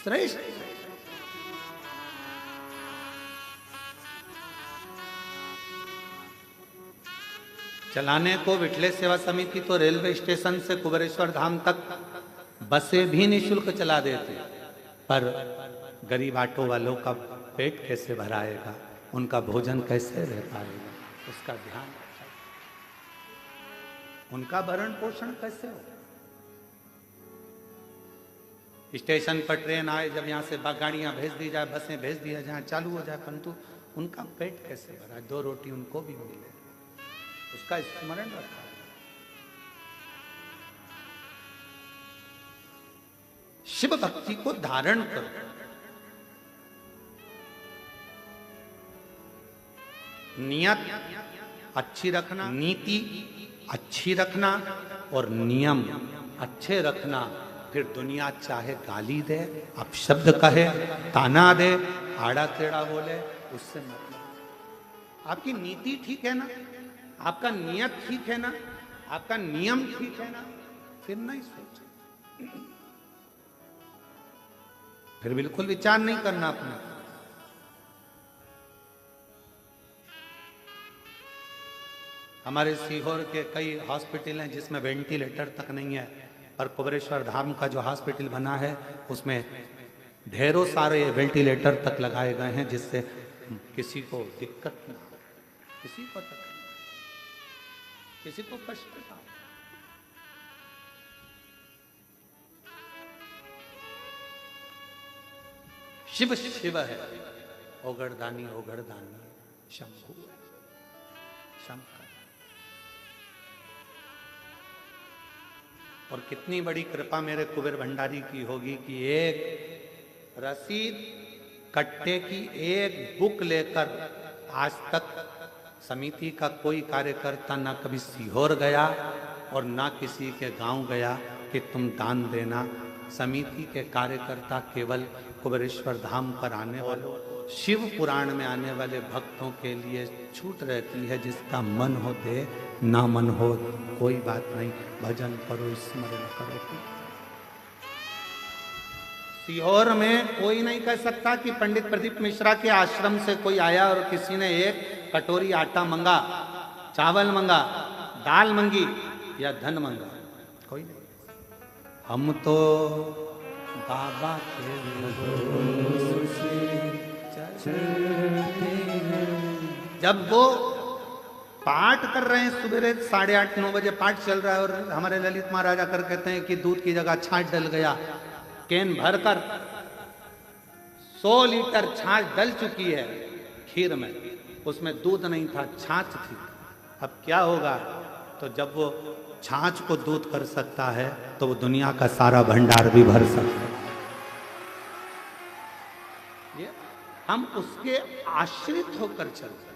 श्रेष्ठ। चलाने को विठले सेवा समिति तो रेलवे स्टेशन से कुबेरेश्वर धाम तक बसें भी निःशुल्क चला देते, पर गरीब ऑटो वालों का पेट कैसे भराएगा, उनका भोजन कैसे रह पाएगा, उसका ध्यान रखा, उनका भरण पोषण कैसे हो। स्टेशन पर ट्रेन आए, जब यहाँ से गाड़ियां भेज दी जाए, बसें भेज दिया जाए, चालू हो जाए, परंतु उनका पेट कैसे भरा, 2 रोटी उनको भी मिले, उसका स्मरण रखा। शिव भक्ति को धारण करो, नियत अच्छी रखना, नीति अच्छी रखना और नियम अच्छे रखना। फिर दुनिया चाहे गाली दे, अपशब्द कहे, ताना दे, आड़ा टेढ़ा बोले, उससे मतलब आपकी नीति ठीक है ना, आपका नियत ठीक है ना, आपका नियम ठीक है ना, फिर नहीं सोचो, फिर बिल्कुल विचार नहीं करना अपने। हमारे सीहोर के कई हॉस्पिटल हैं जिसमें वेंटिलेटर तक नहीं है, पर कुबेरेश्वर धाम का जो हॉस्पिटल बना है उसमें ढेरों सारे वेंटिलेटर तक लगाए गए हैं, जिससे किसी को दिक्कत ना हो, किसी को तकलीफ, किसी को कष्ट ना हो। शिव शिव है, ओगड़दानी ओगड़दानी शंभु है, शंकर। और कितनी बड़ी कृपा मेरे कुबेर भंडारी की होगी कि एक रसीद कट्टे की एक बुक लेकर आज तक समिति का कोई कार्यकर्ता ना कभी सीहोर गया और ना किसी के गांव गया कि तुम दान देना। समिति के कार्यकर्ता केवल कुबेरेश्वर धाम पर आने वालों, शिव पुराण में आने वाले भक्तों के लिए छूट रहती है, जिसका मन हो दे, ना मन हो कोई बात नहीं, भजन करो, स्मरण करो। सीहोर में कोई नहीं कह सकता कि पंडित प्रदीप मिश्रा के आश्रम से कोई आया और किसी ने एक कटोरी आटा मंगा, चावल मंगा, दाल मंगी या धन मंगा, कोई नहीं। हम तो बाबा के भरोसे चलते हैं। जब वो पाठ कर रहे हैं, सुबह 8:30-9 बजे पाठ चल रहा है और हमारे ललित महाराज आकर कहते हैं कि दूध की जगह छाछ डल गया, कैन भरकर 100 लीटर छाछ डल चुकी है खीर में, उसमें दूध नहीं था, छाछ थी। अब क्या होगा? तो जब वो छाछ को दूध कर सकता है तो वो दुनिया का सारा भंडार भी भर सकता है। हम उसके आश्रित होकर चलते।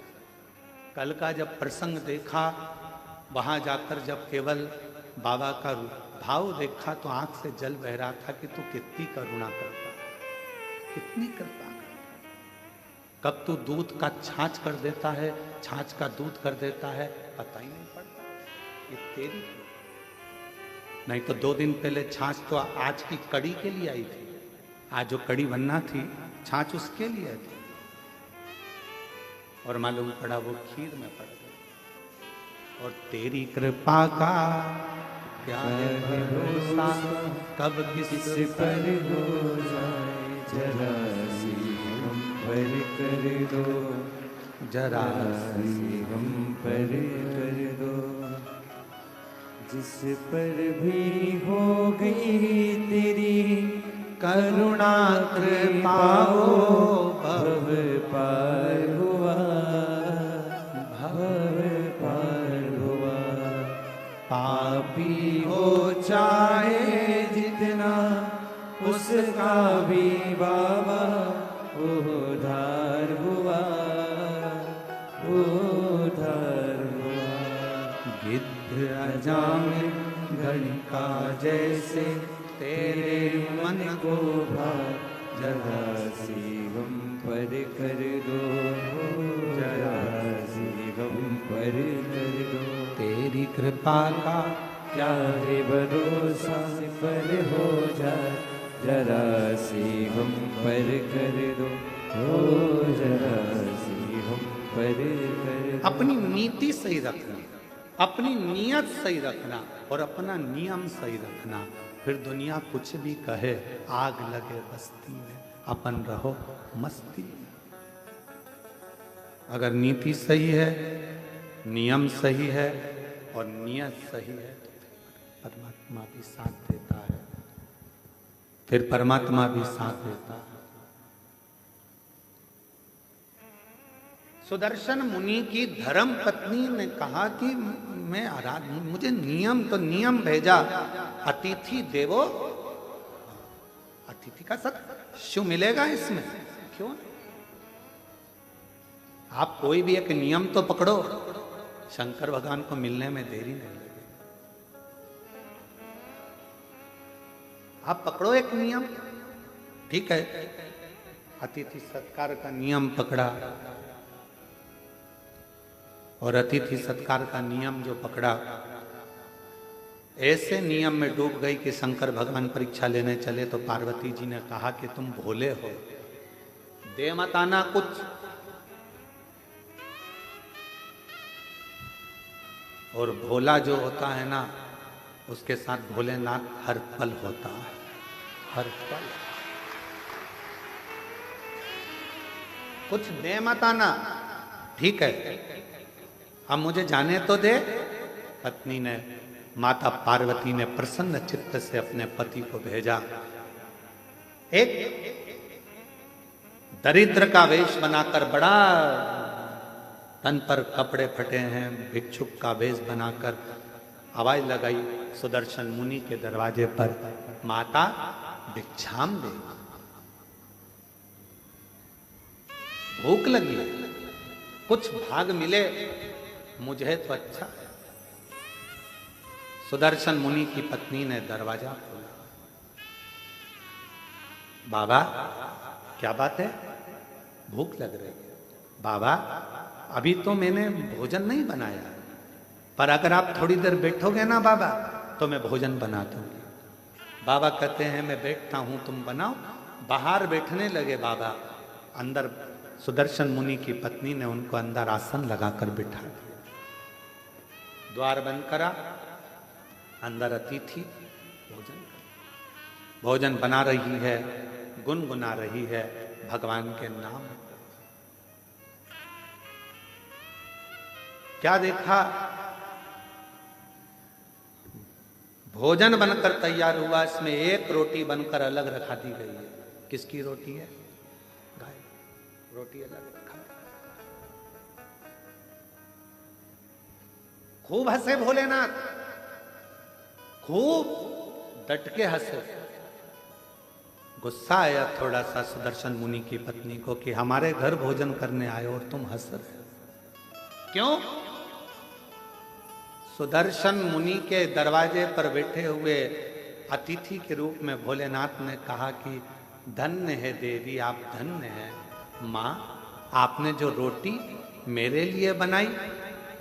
कल का जब प्रसंग देखा, वहां जाकर जब केवल बाबा का भाव देखा तो आंख से जल बह रहा था कि तू कितनी करुणा करता, कितनी कृपा करता। कब तू दूध का छाछ कर देता है, छाछ का दूध कर देता है, पता ही नहीं पड़ता। ये तेरी, नहीं तो 2 दिन पहले छाछ तो आज की कड़ी के लिए आई थी, आज जो कड़ी बनना थी छाछ उसके लिए थी, और मालूम पड़ा वो खीर में पड़ गई। और तेरी कृपा का क्या है भरोसा, कब किस
पर हो जाए, जरा सी हम पर कर दो,
जरा
सी हम पर कर दो। जिस पर भी हो गई तेरी
करुणा कृपा हो,
भव पार हुआ, भव पार हुआ। पापी हो चाहे जितना, उसका भी बाबा उद्धार हुआ, उद्धार हुआ।
गिद्ध अजामिल गणिका जैसे तेरे मन
को भार, जरा सी हम पर कर दो, जरा सी हम पर कर दो।
तेरी कृपा का
क्या है भरोसा, पर हो जाए, जरा सी हम पर कर दो, जरा सी हम पर कर दो।
अपनी नीति सही रखना, अपनी नियत सही रखना और अपना नियम सही रखना। फिर दुनिया कुछ भी कहे, आग लगे बस्ती में, अपन रहो मस्ती में। अगर नीति सही है, नियम सही है और नियत सही है तो परमात्मा भी साथ देता है, फिर परमात्मा भी साथ देता है। सुदर्शन मुनि की धर्म पत्नी ने कहा कि मैं मुझे नियम भेजा, अतिथि देवो, अतिथि का सत शु मिलेगा इसमें, क्यों नहीं? आप कोई भी एक नियम तो पकड़ो, शंकर भगवान को मिलने में देरी नहीं लगेगी। आप पकड़ो एक नियम, ठीक है, अतिथि सत्कार का नियम पकड़ा, और अतिथि सत्कार का नियम जो पकड़ा, ऐसे नियम में डूब गई कि शंकर भगवान परीक्षा लेने चले तो पार्वती जी ने कहा कि तुम भोले हो, दे मत आना कुछ। और भोला जो होता है ना, उसके साथ भोलेनाथ हर पल होता है, हर पल। कुछ दे मत आना, ठीक है, अब मुझे जाने तो दे। पत्नी ने, माता पार्वती ने प्रसन्न चित्त से अपने पति को भेजा। एक दरिद्र का वेश बनाकर, बड़ा तन पर कपड़े फटे हैं, भिक्षुक का वेश बनाकर आवाज लगाई सुदर्शन मुनि के दरवाजे पर, माता भिक्षाम दे, भूख लगी, कुछ भाग मिले मुझे तो अच्छा है। सुदर्शन मुनि की पत्नी ने दरवाजा खोला। बाबा क्या बात है, भूख लग रही है? बाबा अभी तो मैंने भोजन नहीं बनाया, पर अगर आप थोड़ी देर बैठोगे ना बाबा तो मैं भोजन बना दूंगी। बाबा कहते हैं मैं बैठता हूं, तुम बनाओ। बाहर बैठने लगे बाबा, अंदर सुदर्शन मुनि की पत्नी ने उनको अंदर आसन लगाकर बिठा दिया, द्वार बंद करा, अंदर अतिथि भोजन बना रही है, गुनगुना रही है भगवान के नाम। क्या देखा, भोजन बनकर तैयार हुआ, इसमें एक रोटी बनकर अलग रखा दी गई है। किसकी रोटी है? गाय। रोटी अलग रखा। खूब हंसे भोलेनाथ, खूब डट के हंसे। गुस्सा आया थोड़ा सा सुदर्शन मुनि की पत्नी को कि हमारे घर भोजन करने आए और तुम हंस रहे, क्यों? सुदर्शन मुनि के दरवाजे पर बैठे हुए अतिथि के रूप में भोलेनाथ ने कहा कि धन्य है देवी, आप धन्य हैं। माँ, आपने जो रोटी मेरे लिए बनाई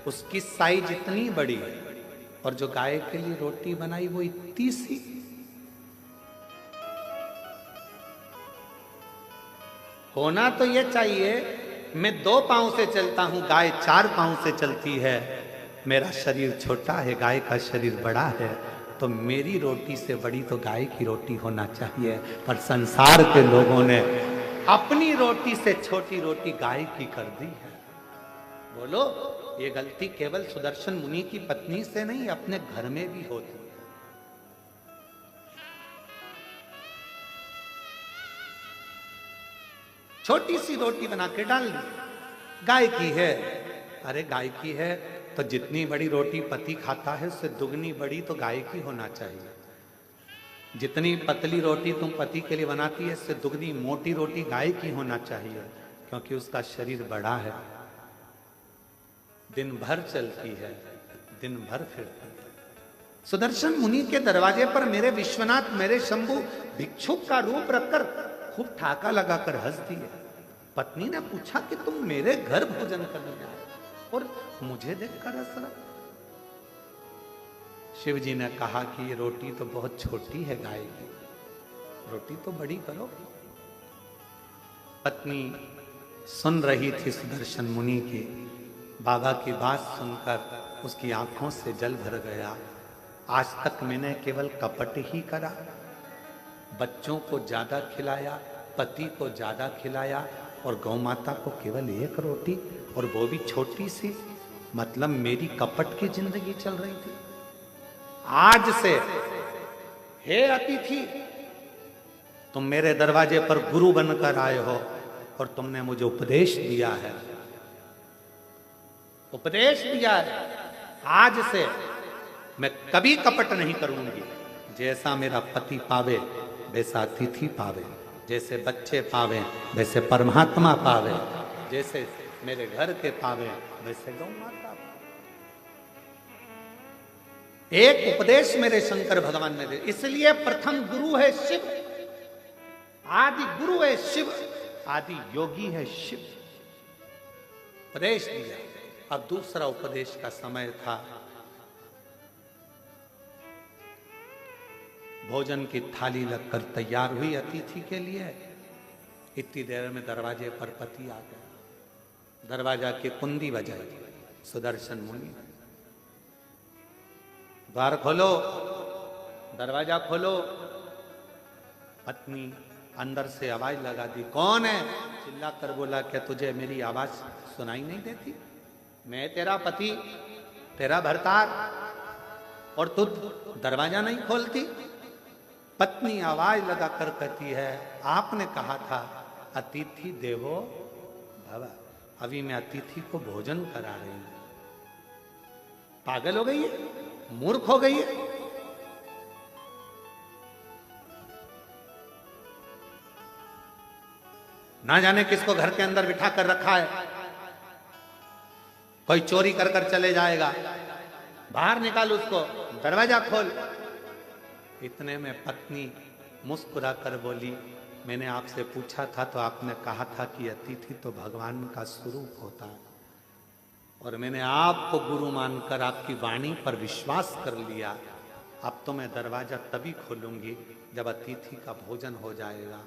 उसकी साइज इतनी बड़ी है, और जो गाय के लिए रोटी बनाई वो इतनी सी। होना तो ये चाहिए, मैं 2 पांव से चलता हूं, गाय 4 पांव से चलती है। मेरा शरीर छोटा है, गाय का शरीर बड़ा है, तो मेरी रोटी से बड़ी तो गाय की रोटी होना चाहिए। पर संसार के लोगों ने अपनी रोटी से छोटी रोटी गाय की कर दी है। बोलो, ये गलती केवल सुदर्शन मुनि की पत्नी से नहीं, अपने घर में भी होती है। छोटी सी रोटी बना के डाल दी, गाय की है। अरे गाय की है तो जितनी बड़ी रोटी पति खाता है उससे दुगनी बड़ी तो गाय की होना चाहिए। जितनी पतली रोटी तुम पति के लिए बनाती है इससे दुगनी मोटी रोटी गाय की होना चाहिए, क्योंकि उसका शरीर बड़ा है, दिन भर चलती है, दिन भर फिरती है। सुदर्शन मुनि के दरवाजे पर मेरे विश्वनाथ, मेरे शंभु भिक्षुक का रूप रखकर खूब ठाका लगाकर हंस दिए। पत्नी ने पूछा कि तुम मेरे घर भोजन करने आए और मुझे देखकर हंस रहा। शिव जी ने कहा कि ये रोटी तो बहुत छोटी है गाय की, रोटी तो बड़ी करो। पत्नी सुन रही थी सुदर्शन मुनि की, बाबा की बात सुनकर उसकी आंखों से जल भर गया। आज तक मैंने केवल कपट ही करा, बच्चों को ज्यादा खिलाया, पति को ज्यादा खिलाया और गौ माता को केवल एक रोटी। और वो भी छोटी सी, मतलब मेरी कपट की जिंदगी चल रही थी। आज से हे अतिथि, तुम मेरे दरवाजे पर गुरु बनकर आए हो और तुमने मुझे उपदेश दिया है, उपदेश दिया है। आज से मैं कभी कपट नहीं करूंगी। जैसा मेरा पति पावे वैसा अतिथि पावे, जैसे बच्चे पावे वैसे परमात्मा पावे, जैसे मेरे घर के पावे वैसे गौ माता पावे। एक उपदेश मेरे शंकर भगवान ने दिया, इसलिए प्रथम गुरु है शिव, आदि गुरु है शिव, आदि योगी है शिव। उपदेश दिया। अब दूसरा उपदेश का समय था। भोजन की थाली लगकर तैयार हुई अतिथि के लिए। इतनी देर में दरवाजे पर पति आ गया। दरवाजा की कुंडी बजाई। सुदर्शन मुनि, द्वार खोलो, दरवाजा खोलो। पत्नी अंदर से आवाज लगा दी, कौन है? चिल्ला कर बोला, क्या तुझे मेरी आवाज सुनाई नहीं देती? मैं तेरा पति, तेरा भरतार, और तू दरवाजा नहीं खोलती? पत्नी आवाज लगा कर कहती है, आपने कहा था अतिथि देवो भव, अभी मैं अतिथि को भोजन करा रही हूं। पागल हो गई है, मूर्ख हो गई है। ना जाने किसको घर के अंदर बिठा कर रखा है, कोई चोरी कर कर चले जाएगा, बाहर निकाल उसको, दरवाजा खोल। इतने में पत्नी मुस्कुरा कर बोली, मैंने आपसे पूछा था तो आपने कहा था कि अतिथि तो भगवान का स्वरूप होता है, और मैंने आपको गुरु मानकर आपकी वाणी पर विश्वास कर लिया। अब तो मैं दरवाजा तभी खोलूंगी जब अतिथि का भोजन हो जाएगा,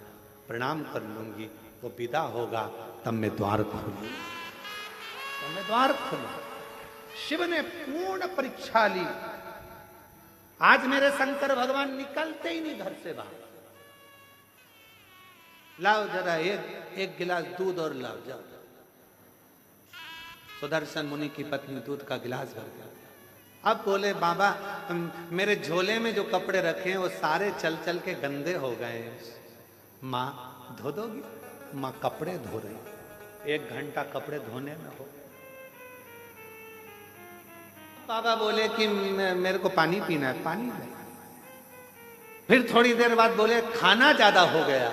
प्रणाम कर लूंगी, वो विदा होगा, तब मैं द्वार खोलूंगी, तब मैं द्वार खोलूंगा। शिव ने पूर्ण परीक्षा ली। आज मेरे शंकर भगवान निकलते ही नहीं घर से बाहर। लाओ जरा एक गिलास दूध और लाओ, जाओ। सुदर्शन मुनि की पत्नी दूध का गिलास भर दिया। अब बोले, बाबा मेरे झोले में जो कपड़े रखे हैं वो सारे चल चल के गंदे हो गए हैं, माँ धो दोगी? माँ कपड़े धो रही, 1 घंटा कपड़े धोने में हो। बाबा बोले कि मेरे को पानी पीना है, पानी नहीं। फिर थोड़ी देर बाद बोले, खाना ज्यादा हो गया,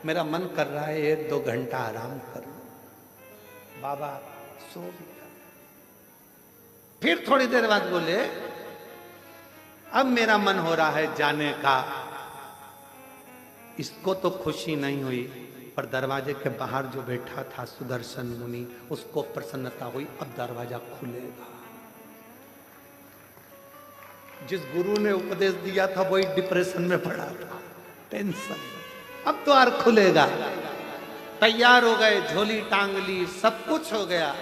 मेरा मन कर रहा है 1-2 घंटा आराम कर लो। बाबा सो गया। फिर थोड़ी देर बाद बोले, अब मेरा मन हो रहा है जाने का। इसको तो खुशी नहीं हुई, पर दरवाजे के बाहर जो बैठा था सुदर्शन मुनि, उसको प्रसन्नता हुई, अब दरवाजा खुलेगा। जिस गुरु ने उपदेश दिया था वही डिप्रेशन में पड़ा था, टेंशन। अब द्वार खुलेगा। तैयार हो गए, झोली टांग ली, सब कुछ हो गया,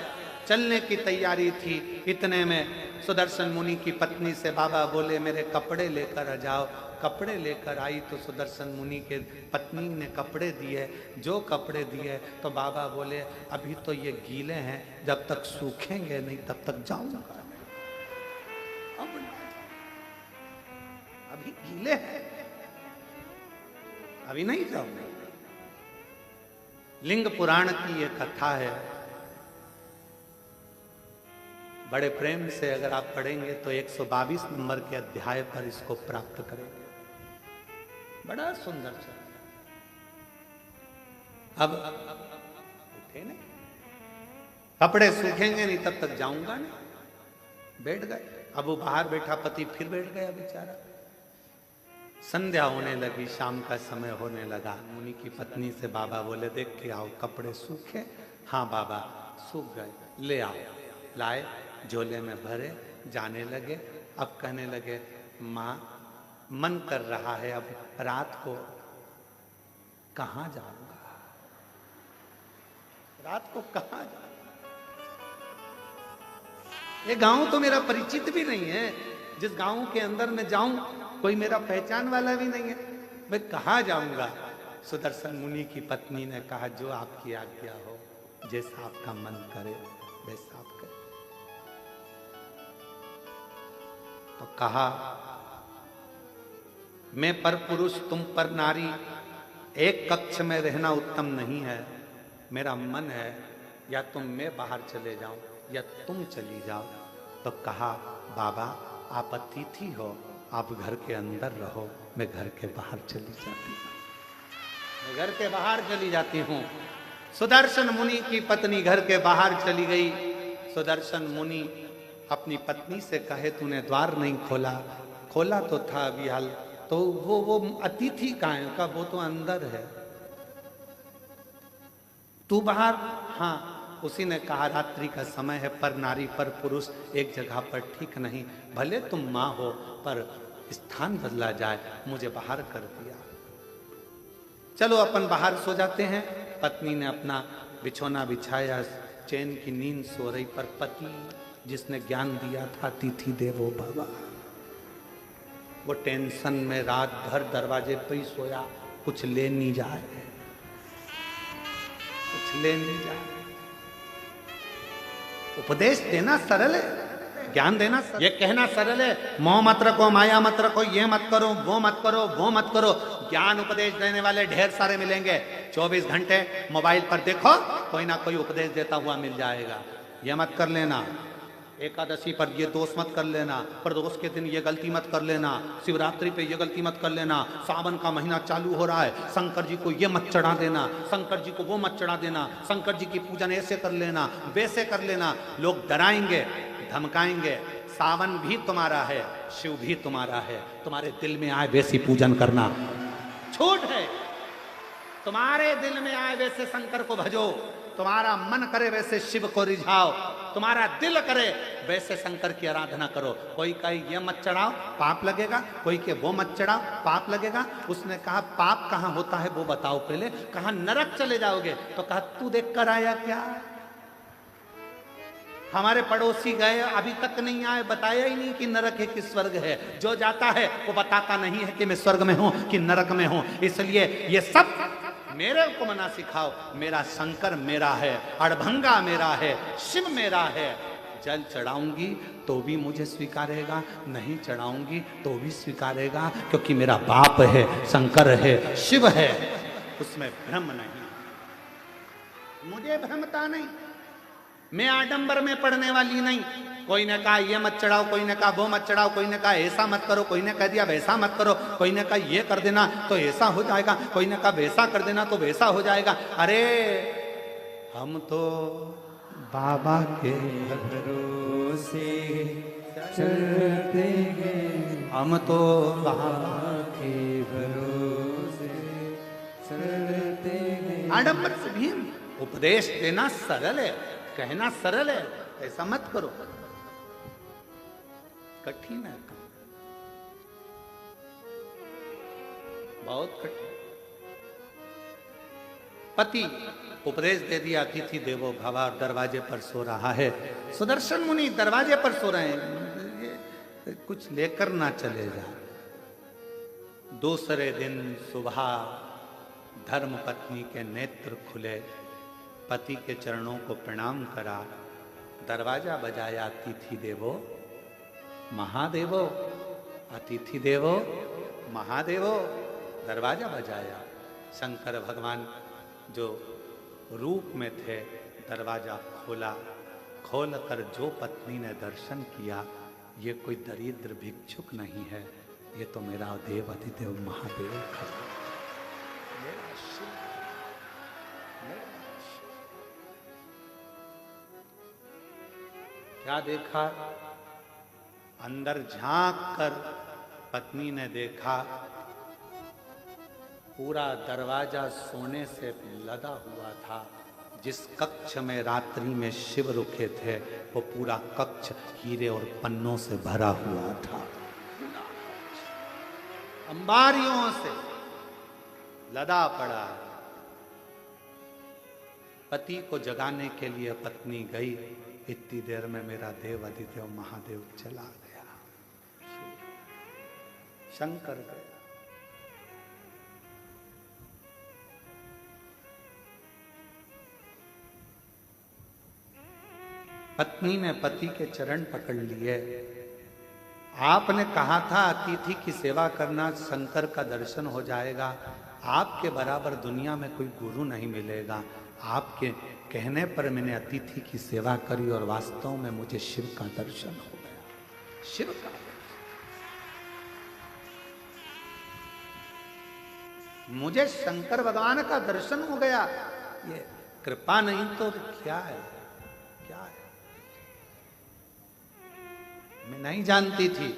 चलने की तैयारी थी। इतने में सुदर्शन मुनि की पत्नी से बाबा बोले, मेरे कपड़े लेकर आ जाओ। कपड़े लेकर आई तो सुदर्शन मुनि के पत्नी ने कपड़े दिए। जो कपड़े दिए तो बाबा बोले, अभी तो ये गीले हैं, जब तक सूखेंगे नहीं तब तक जाऊंगा। अभी गीले हैं, अभी नहीं जाऊंगा। लिंग पुराण की ये कथा है, बड़े प्रेम से अगर आप पढ़ेंगे तो 122 नंबर के अध्याय पर इसको प्राप्त करेंगे। बड़ा सुंदर सा। अब उठे नहीं, कपड़े सूखेंगे नहीं तब तक जाऊंगा नहीं। बैठ गए। अब वो बाहर बैठा पति फिर बैठ गया बेचारा। संध्या होने लगी, शाम का समय होने लगा। मुनि की पत्नी से बाबा बोले, देख के आओ कपड़े सूखे? हाँ बाबा सूख गए, ले आओ। लाए, झोले में भरे, जाने लगे। अब कहने लगे, माँ मन कर रहा है अब रात को कहाँ जाऊंगा, रात को कहाँ जाऊंगा। ये गांव तो मेरा परिचित भी नहीं है, जिस गांव के अंदर मैं जाऊं कोई मेरा पहचान वाला भी नहीं है, मैं कहाँ जाऊंगा। सुदर्शन मुनि की पत्नी ने कहा, जो आपकी आज्ञा हो। जैसा आपका मन करे वैसा आप करें। तो कहा, मैं पर पुरुष तुम पर नारी, एक कक्ष में रहना उत्तम नहीं है। मेरा मन है या तुम मैं बाहर चले जाऊं या तुम चली जाओ। तो कहा, बाबा आप अतिथि हो, आप घर के अंदर रहो, मैं घर के बाहर चली जाती हूँ, मैं घर के बाहर चली जाती हूँ। सुदर्शन मुनि की पत्नी घर के बाहर चली गई। सुदर्शन मुनि अपनी पत्नी से कहे, तूने द्वार नहीं खोला। खोला तो था अभी हाल, तो वो अतिथि कहाँ है? का वो तो अंदर है, तू बाहर। हाँ, उसी ने कहा, रात्रि का समय है, पर नारी पर पुरुष एक जगह पर ठीक नहीं। भले तुम माँ हो पर स्थान बदला जाए, मुझे बाहर कर दिया। चलो अपन बाहर सो जाते हैं। पत्नी ने अपना बिछोना बिछाया, चैन की नींद सो रही, पर पति जिसने ज्ञान दिया था, अतिथि देवो भव, वो टेंशन में रात भर दरवाजे पर ही सोया, कुछ ले नहीं जाए, कुछ ले नहीं जाए। उपदेश देना सरल है, ज्ञान देना सरल, ये कहना सरल है, मोह मत रखो, माया मत रखो, ये मत करो, वो मत करो, वो मत करो। ज्ञान उपदेश देने वाले ढेर सारे मिलेंगे। 24 घंटे मोबाइल पर देखो, कोई ना कोई उपदेश देता हुआ मिल जाएगा। ये मत कर लेना, एकादशी पर ये दोष मत कर लेना, प्रदोष के दिन ये गलती मत कर लेना, शिवरात्रि पे ये गलती मत कर लेना, सावन का महीना चालू हो रहा है, शंकर जी को ये मत चढ़ा देना, शंकर जी को वो मत चढ़ा देना, शंकर जी की पूजन ऐसे कर लेना, वैसे कर लेना। लोग डराएंगे, धमकाएंगे। सावन भी तुम्हारा है, शिव भी तुम्हारा है, तुम्हारे दिल में आए वैसी पूजन करना छूट है। तुम्हारे दिल में आए वैसे शंकर को भजो, तुम्हारा मन करे वैसे शिव को रिझाओ, तुम्हारा दिल करे वैसे शंकर की आराधना करो। कोई कहे ये मत चढ़ाओ, पाप लगेगा, कोई के वो मत चढ़ाओ, पाप लगेगा। उसने कहा, पाप कहाँ होता है वो बताओ पहले। कहा, नरक चले जाओगे। तो कहा, तू देख कर आया क्या? हमारे पड़ोसी गए, अभी तक नहीं आए, बताया ही नहीं कि नरक है कि स्वर्ग है। जो जाता है वो बताता नहीं है कि मैं स्वर्ग में हूं कि नरक में हूं। इसलिए ये सब मेरे को मना सिखाओ। मेरा शंकर मेरा है, अड़भंगा मेरा है, शिव मेरा है। जल चढ़ाऊंगी तो भी मुझे स्वीकारेगा, नहीं चढ़ाऊंगी तो भी स्वीकारेगा, क्योंकि मेरा बाप है, शंकर है, शिव है, उसमें भ्रम नहीं, मुझे भ्रमता नहीं। मैं आडंबर में पड़ने वाली नहीं। कोई ने कहा ये मत चढ़ाओ, कोई ने कहा वो मत चढ़ाओ, कोई ने कहा ऐसा मत करो, कोई ने कह दिया वैसा मत करो, कोई ने कहा ये कर देना तो ऐसा हो जाएगा, कोई ने कहा वैसा कर देना तो वैसा हो जाएगा। अरे हम तो बाबा के
भरोसे चलते हैं,
हम तो बाबा
के भरोसे चलते हैं।
आडंबर से भी उपदेश देना सरल है, कहना सरल है, ऐसा मत करो, कठिन है, बहुत कठिन। पति उपदेश दे दिया, अतिथि देवो भव, दरवाजे पर सो रहा है। सुदर्शन मुनि दरवाजे पर सो रहे हैं, कुछ लेकर ना चले जा। दूसरे दिन सुबह धर्म पत्नी के नेत्र खुले, पति के चरणों को प्रणाम करा, दरवाजा बजाया, अतिथि देवो महादेवो, अतिथि देवो महादेवो, दरवाजा बजाया। शंकर भगवान जो रूप में थे, दरवाजा खोला, खोलकर जो पत्नी ने दर्शन किया, ये कोई दरिद्र भिक्षुक नहीं है, ये तो मेरा देव अधिदेव महादेव है। क्या देखा? अंदर झांक कर पत्नी ने देखा, पूरा दरवाजा सोने से लदा हुआ था। जिस कक्ष में रात्रि में शिव रुके थे, वो पूरा कक्ष हीरे और पन्नों से भरा हुआ था, अंबारियों से लदा पड़ा। पति को जगाने के लिए पत्नी गई, इतनी देर में मेरा देव अधिदेव महादेव चला गया, शंकर गया। पत्नी ने पति के चरण पकड़ लिए। आपने कहा था अतिथि की सेवा करना, शंकर का दर्शन हो जाएगा। आपके बराबर दुनिया में कोई गुरु नहीं मिलेगा। आपके कहने पर मैंने अतिथि की सेवा करी और वास्तव में मुझे शिव का दर्शन हो गया। शिव का मुझे शंकर भगवान का दर्शन हो गया। ये कृपा नहीं तो क्या है? क्या है? मैं नहीं जानती थी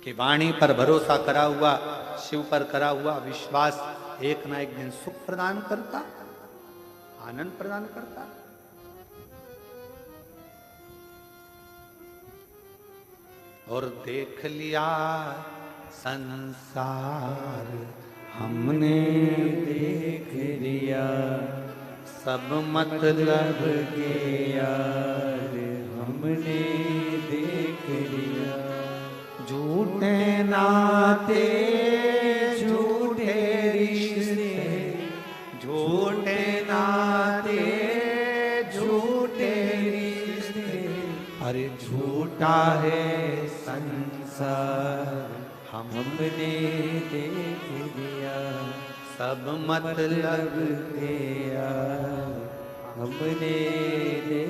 कि वाणी पर भरोसा करा हुआ, शिव पर करा हुआ विश्वास एक ना एक दिन सुख प्रदान करता, आनंद प्रदान करता। और देख लिया संसार हमने,
देख लिया
सब मतलब
के यार हमने देख लिया।
झूठे नाते झूठे रिश्ते, झूठे नाते झूठे रिश्ते, अरे झूठा है संसार
हमने देख लिया।
सब मतलब
के यार हमने देख